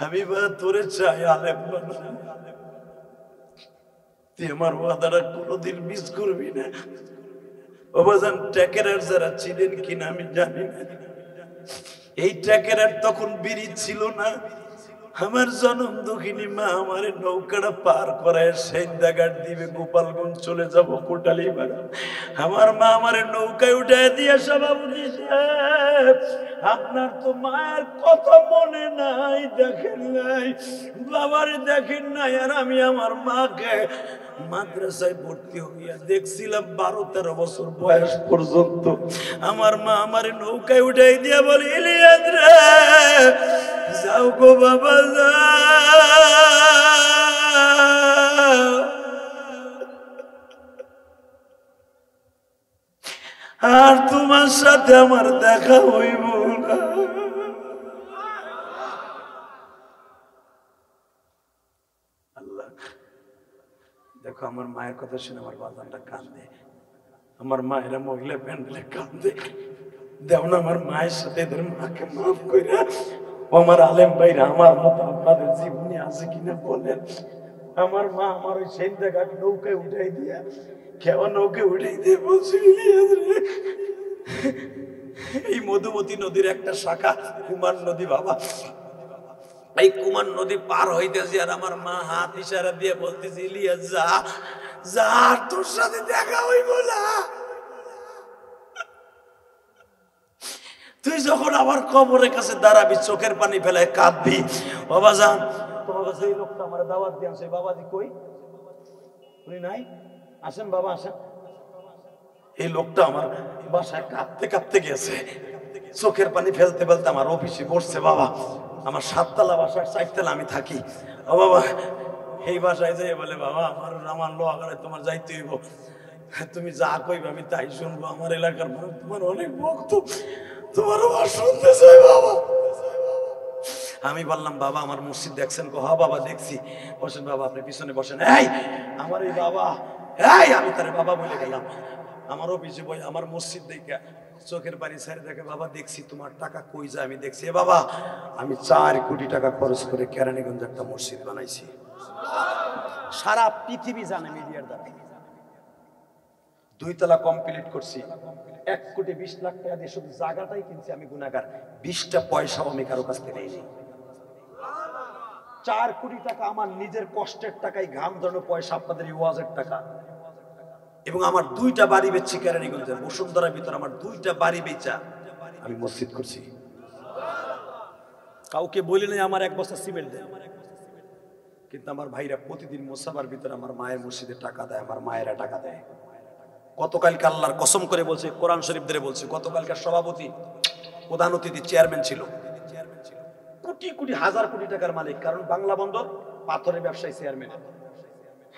আমি বা তোরে চাই আলেম বানা, তুই আমার ওয়াদাটা কোনোদিন মিস করবি না। ও বাজান, ট্যাকেরার যারা ছিলেন কিনা আমি জানি না, এই ট্যাকেরার তখন ব্রিজ ছিল না। আমার জনম দুঃখিনী মা আমার নৌকাটা পার করায় সেন্দাঘাট দিবে, গোপালগঞ্জ চলে যাব কোটালীপাড়া। আমার মা আমার নৌকায় উঠায় দিয়ে, সভাপতি সাহেব, আপনার তো মায়ের কথা মনে নাই, দেখেন নাই, বাবারে দেখেন নাই। আর আমি আমার মাকে মাদ্রাসায় ভর্তি হইয়া দেখছিলাম 12-13 বছর বয়স পর্যন্ত। আমার মা আমার নৌকায় উঠাই দিয়া বলে, ইলিয়াস রে, যাও গো বাবা যাও, আর তোমার সাথে আমার দেখা হইব না। আল্লাহ, দেখো আমার মায়ের কথা শুনে আমার বাজানটা কান্দে, আমার মায়েরা মহিলা প্যান্ডেলে কান্দে। দেও না আমার মায়ের সাথে এদের মাকে মাফ করে। ও আমার আলেম ভাইরা, আমার মতো আপনাদের জীবনে আছে কিনা বলেন। আমার মা আমার ওই সেন্দাঘাট নৌকায় উঠাই দিয়া কেমন নৌকে উঠাই দিয়ে বলছিল, এই মধুমতি নদীর একটা শাখা কুমার নদী বাবা, এই কুমার নদী পার হইতেছি আর আমার মা হাত ইশারা দিয়ে বলতেছি ইলিয়াস যা যা, তোর সাথে দেখা হইব না। তুই যখন আমার কবরের কাছে দাঁড়াবি চোখের পানি ফেলে কাঁদবি, বাবা যান তোমার কাছে এই লোকটা আমার দাওয়াত দিয়ে আসে, বাবাজি কই উনি নাই, আসেন বাবা আসেন। এই লোকটা আমার বাসায় কাঁদতে কাঁদতে গেছে, চোখের পানি ফেলতে ফেলতে আমার অফিসে বসছে বাবা, আমার 7 তলা বাসার 4 তলা আমি থাকি। ও বাবা এই বাসায় যাই বলে বাবা আমার লোহাগাড়ে তোমার যাইতে হইব, তুমি যা কইবে আমি তাই শুনবো, আমার এলাকার মানুষ তোমার অনেক ভক্ত, তোমার শুনতে চাই বাবা। আমি বললাম বাবা আমার মসজিদ দেখছেন? হ্যাঁ বাবা দেখছি। বসেন বাবা, আপনি পিছনে বসেন। এই আমার এই বাবা, এই আমি তারে বাবা বলে গেলাম, আমার অফিসে বই আমার মসজিদ দেখে চোখের পানি ছেড়ে দেখে, বাবা দেখছি তোমার টাকা কই যায়, আমি দেখছি। এ বাবা আমি 4 কোটি টাকা খরচ করে কেরানীগঞ্জে একটা মসজিদ বানাইছি, সারা পৃথিবী জানে মিডিয়ার দ্বারা। 2 তলা কমপ্লিট করছি, 1 কোটি 20 লাখ টাকা দিয়ে শুধু জায়গাটাই কিনছি আমি, গুনাহগার 20টা পয়সাও আমি কারো কাছ থেকে নেইনি। 4 কোটি টাকা আমার নিজের কষ্টের টাকায়, ঘাম ধরানো পয়সা, আপনাদের ওয়াজের টাকা, এবং আমার 2টা বাড়ি বেচছি কেরানীগঞ্জের বসুন্ধরার ভিতর, আমার 2টা বাড়ি বেচা আমি মসজিদ করছি। কাউকে বলি নাই আমার 1 বস্তা সিমেন্ট দেয়, কিন্তু আমার ভাইরা প্রতিদিন মোসাবার ভিতরে আমার মায়ের মসজিদে টাকা দেয়, আমার মায়েরা টাকা দেয়। গতকালকে আল্লাহর কসম করে বলছে, কোরআন শরীফ ধরে বলছে, গতকালকার সভাপতি প্রধান অতিথি চেয়ারম্যান ছিল, কোটি কোটি হাজার কোটি টাকার মালিক, কারণ বাংলা বন্দর পাথরের ব্যবসায়ী চেয়ারম্যান,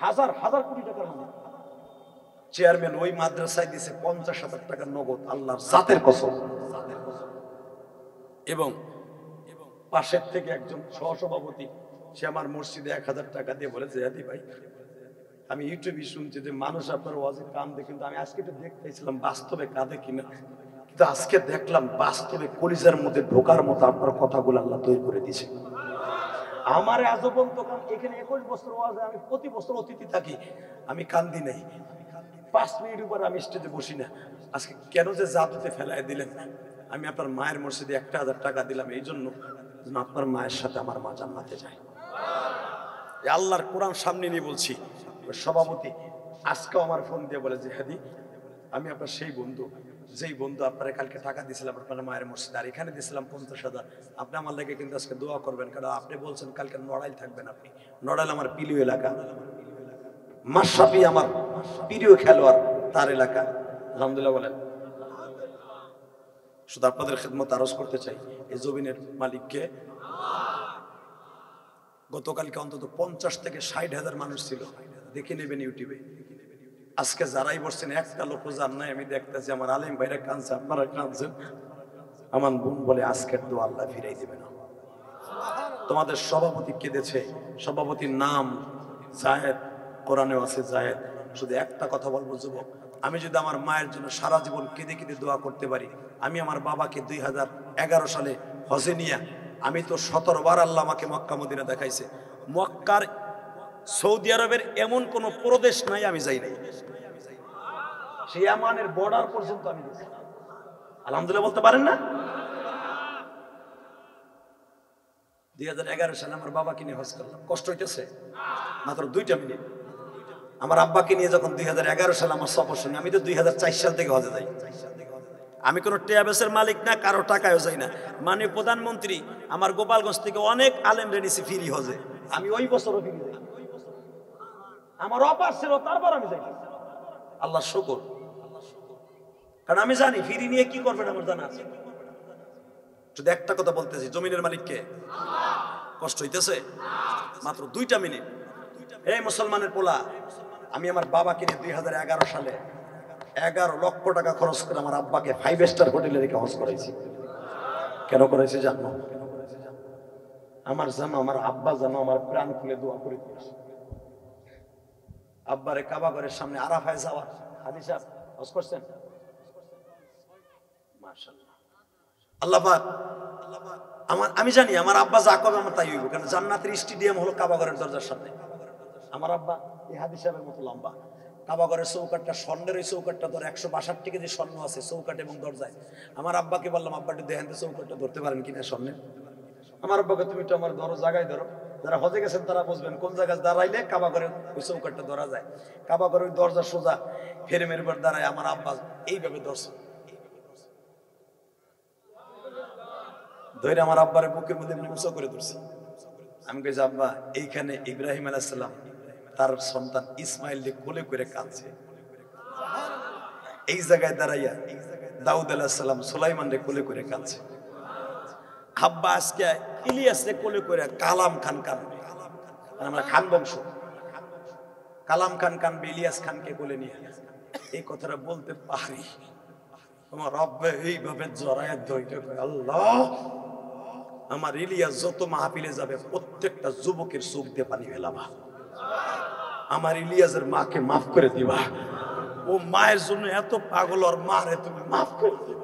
হাজার হাজার কোটি টাকার মালিক চেয়ারম্যান, ওই মাদ্রাসায় দিয়েছে 50,000 টাকার নগদ, আল্লাহর জাতের কসম। এবং পাশের থেকে একজন সহসভাপতি, সে আমার মসজিদে 1000 টাকা দিয়ে বলেছে, হাদি ভাই আমি ইউটিউবে শুনছি যে মানুষ আপনার ওয়াজে কাঁদে, কিন্তু আমি আজকে তো দেখতেছিলাম বাস্তবে কাঁদে কিনা, কিন্তু আজকে দেখলাম বাস্তবে কলিজার মধ্যে ঢোকার মতো আপনার কথাগুলো আল্লাহ তৈরি করে দিয়েছে। আমার আজীবন তখন এখানে 21 বছর ওয়াজে আমি প্রতি বছর অতিথি থাকি, আমি কান্দি নাই, 5 মিনিট উপর আমি স্টেজে বসি না। আজকে কেন যে জাদুতে ফেলায় দিলেন, আমি আপনার মায়ের মসজিদে 1000 টাকা দিলাম এই জন্য আপনার মায়ের সাথে আমার মা জান্নাতে যায়। আল্লাহর কোরআন সামনে নিয়ে বলছি। সভাপতি আজকেও আমার ফোন দিয়ে বলে যে হাদি আমি আপনার সেই বন্ধু, যেই বন্ধু আপনারা কালকে টাকা দিয়েছিলাম আপনার মায়ের মসজিদে, আর এখানে দিয়েছিলাম 50,000, আপনি আমার লাগে কিন্তু আজকে দোয়া করবেন, কারণ আপনি বলছেন কালকে নড়াইল থাকবেন। আপনি নড়াইল আমার প্রিয় এলাকা, মাশরাফি আমার প্রিয় খেলোয়াড়, তার এলাকা। আলহামদুলিল্লাহ বলেন। শুধু আপনাদের খেদমত আরজ করতে চাই, এই জমিনের মালিককে। গতকালকে অন্তত 50 থেকে 60,000 মানুষ ছিল, দেখে নেবেন ইউটিউবে। আজকে যারাই বসছেন একটা লোক যান নাই, আমি দেখতেছি আমার আলেম ভাইরা কাঁদছে, আপনারা কাঁদছেন। আমার বোন বলে আজকের দোয়া আল্লাহ ফিরাই দেবে না। তোমাদের সভাপতি কেঁদেছে, সভাপতির নাম জায়েদ, কোরআনেও আছে জায়েদ। শুধু একটা কথা বলবো যুবক, আমি যদি আমার মায়ের জন্য সারা জীবন কেঁদে কেঁদে দোয়া করতে পারি, আমি আমার বাবাকে 2011 সালে হজে নিয়ে, আমি তো 17 বার আল্লাহ আমাকে মক্কা মদিনা দেখাইছে, মক্কার সৌদি আরবের এমন কোন প্রদেশ নাই আমি যাই নাই, সেই ইয়ামানের বর্ডার পর্যন্ত আমি গেছি। আলহামদুলিল্লাহ বলতে পারেন না? 2011 সালে আমার বাবাকে নিয়ে হজ করলাম, কষ্ট হইতেছে মাত্র 2টা মিনিট। আমার আব্বাকে নিয়ে যখন 2011 সালে আমার সফর শুনি, আমি তো 2004 সাল থেকে হজে যাই। আমি কোনো ট্রাভেলসের মালিক না, কারো টাকায়ও যাই না। মাননীয় প্রধানমন্ত্রী আমার গোপালগঞ্জ থেকে অনেক আলেম রেনিছি ফিরি হজে, আমি ওই বছরও ফিরি যাই। আমার অপার ছিল, তারপর আমি যাই। আল্লাহ শুকর, কারণ আমি জানি ফিরি নিয়ে কি করবেন আমার জানা আছে। শুধু একটা কথা বলতেছি, জমিনের মালিককে কষ্ট হইতেছে মাত্র 2টা মিনিট। এই মুসলমানের পোলা, আমি আমার বাবাকে নিয়ে 2011 সালে 11 লক্ষ টাকা খরচ করে আমার আব্বাকে 5 স্টার হোটেলে রেখে হজ করাইছি। কেন করাইছি জানো? আমার জানো, আমার আব্বা জানো আমার প্রাণ খুলে দোয়া করে দিয়েছে। আব্বারে কাবা ঘরের সামনে আরাফায় যাওয়া, হাজি সাহেব হজ করছেন? মাশাআল্লাহ, আল্লাহ পাক আমি জানি আমার আব্বা যা করবে আমার তাই হইব, কারণ জান্নাতের স্টেডিয়াম হলো কাবা ঘরের দরজার সামনে। আমার আব্বা এই হাদিস সাহেবের মতো লম্বা। কাবা ঘরের চৌকাটটা স্বর্ণের, ওই চৌকাটটা ধর 162 কেজি স্বর্ণ আছে চৌকাট এবং দরজায়। আমার আব্বাকে বললাম, আব্বা একটু দেখেন তো চৌকাটটা ধরতে পারেন কিনা স্বর্ণের। আমার আব্বাকে, তুমি তো আমার ধরো, জায়গায় ধরো। যারা হজে গেছেন তারা বুঝবেন কোন জায়গায় দাঁড়াইলে কাবা ঘরের ওই চৌকাটটা ধরা যায়। কাবা ঘরের ওই দরজা সোজা ফেরেমের উপর দাঁড়ায় আমার আব্বা এইভাবে ধরছে, ধরে আমার আব্বারে বুকের মধ্যে উঁচু করে ধরছে। আমি কইছি, আব্বা এইখানে ইব্রাহিম আলাইহিস সালাম তার সন্তান ইসমাইল কোলে করে কাঁদছে, এই জায়গায় দাঁড়াইয়া দাউদ আলাইহিস সালাম সুলাইমান রে কোলে করে কাঁদছে। আব্বা আজকে ইলিয়াস রে কোলে করে কালাম খান কাঁদবে, আমরা খান বংশ, কালাম খান কানবে, ইলিয়াস খানকে কোলে নিয়ে। এই কথাটা বলতে পারি, তোমার আব্বা এইভাবে জড়ায় ধৈর্য করে, আল্লাহ আমার ইলিয়াস যত মাহফিলে যাবে প্রত্যেকটা যুবকের চোখ দিয়ে পানি ফেলাবা, আমার ইলিয়াসের মাকে মাফ করে দিবা, ও মায়ের জন্য এত পাগল, আর মারে তুমি মাফ করে দিবা।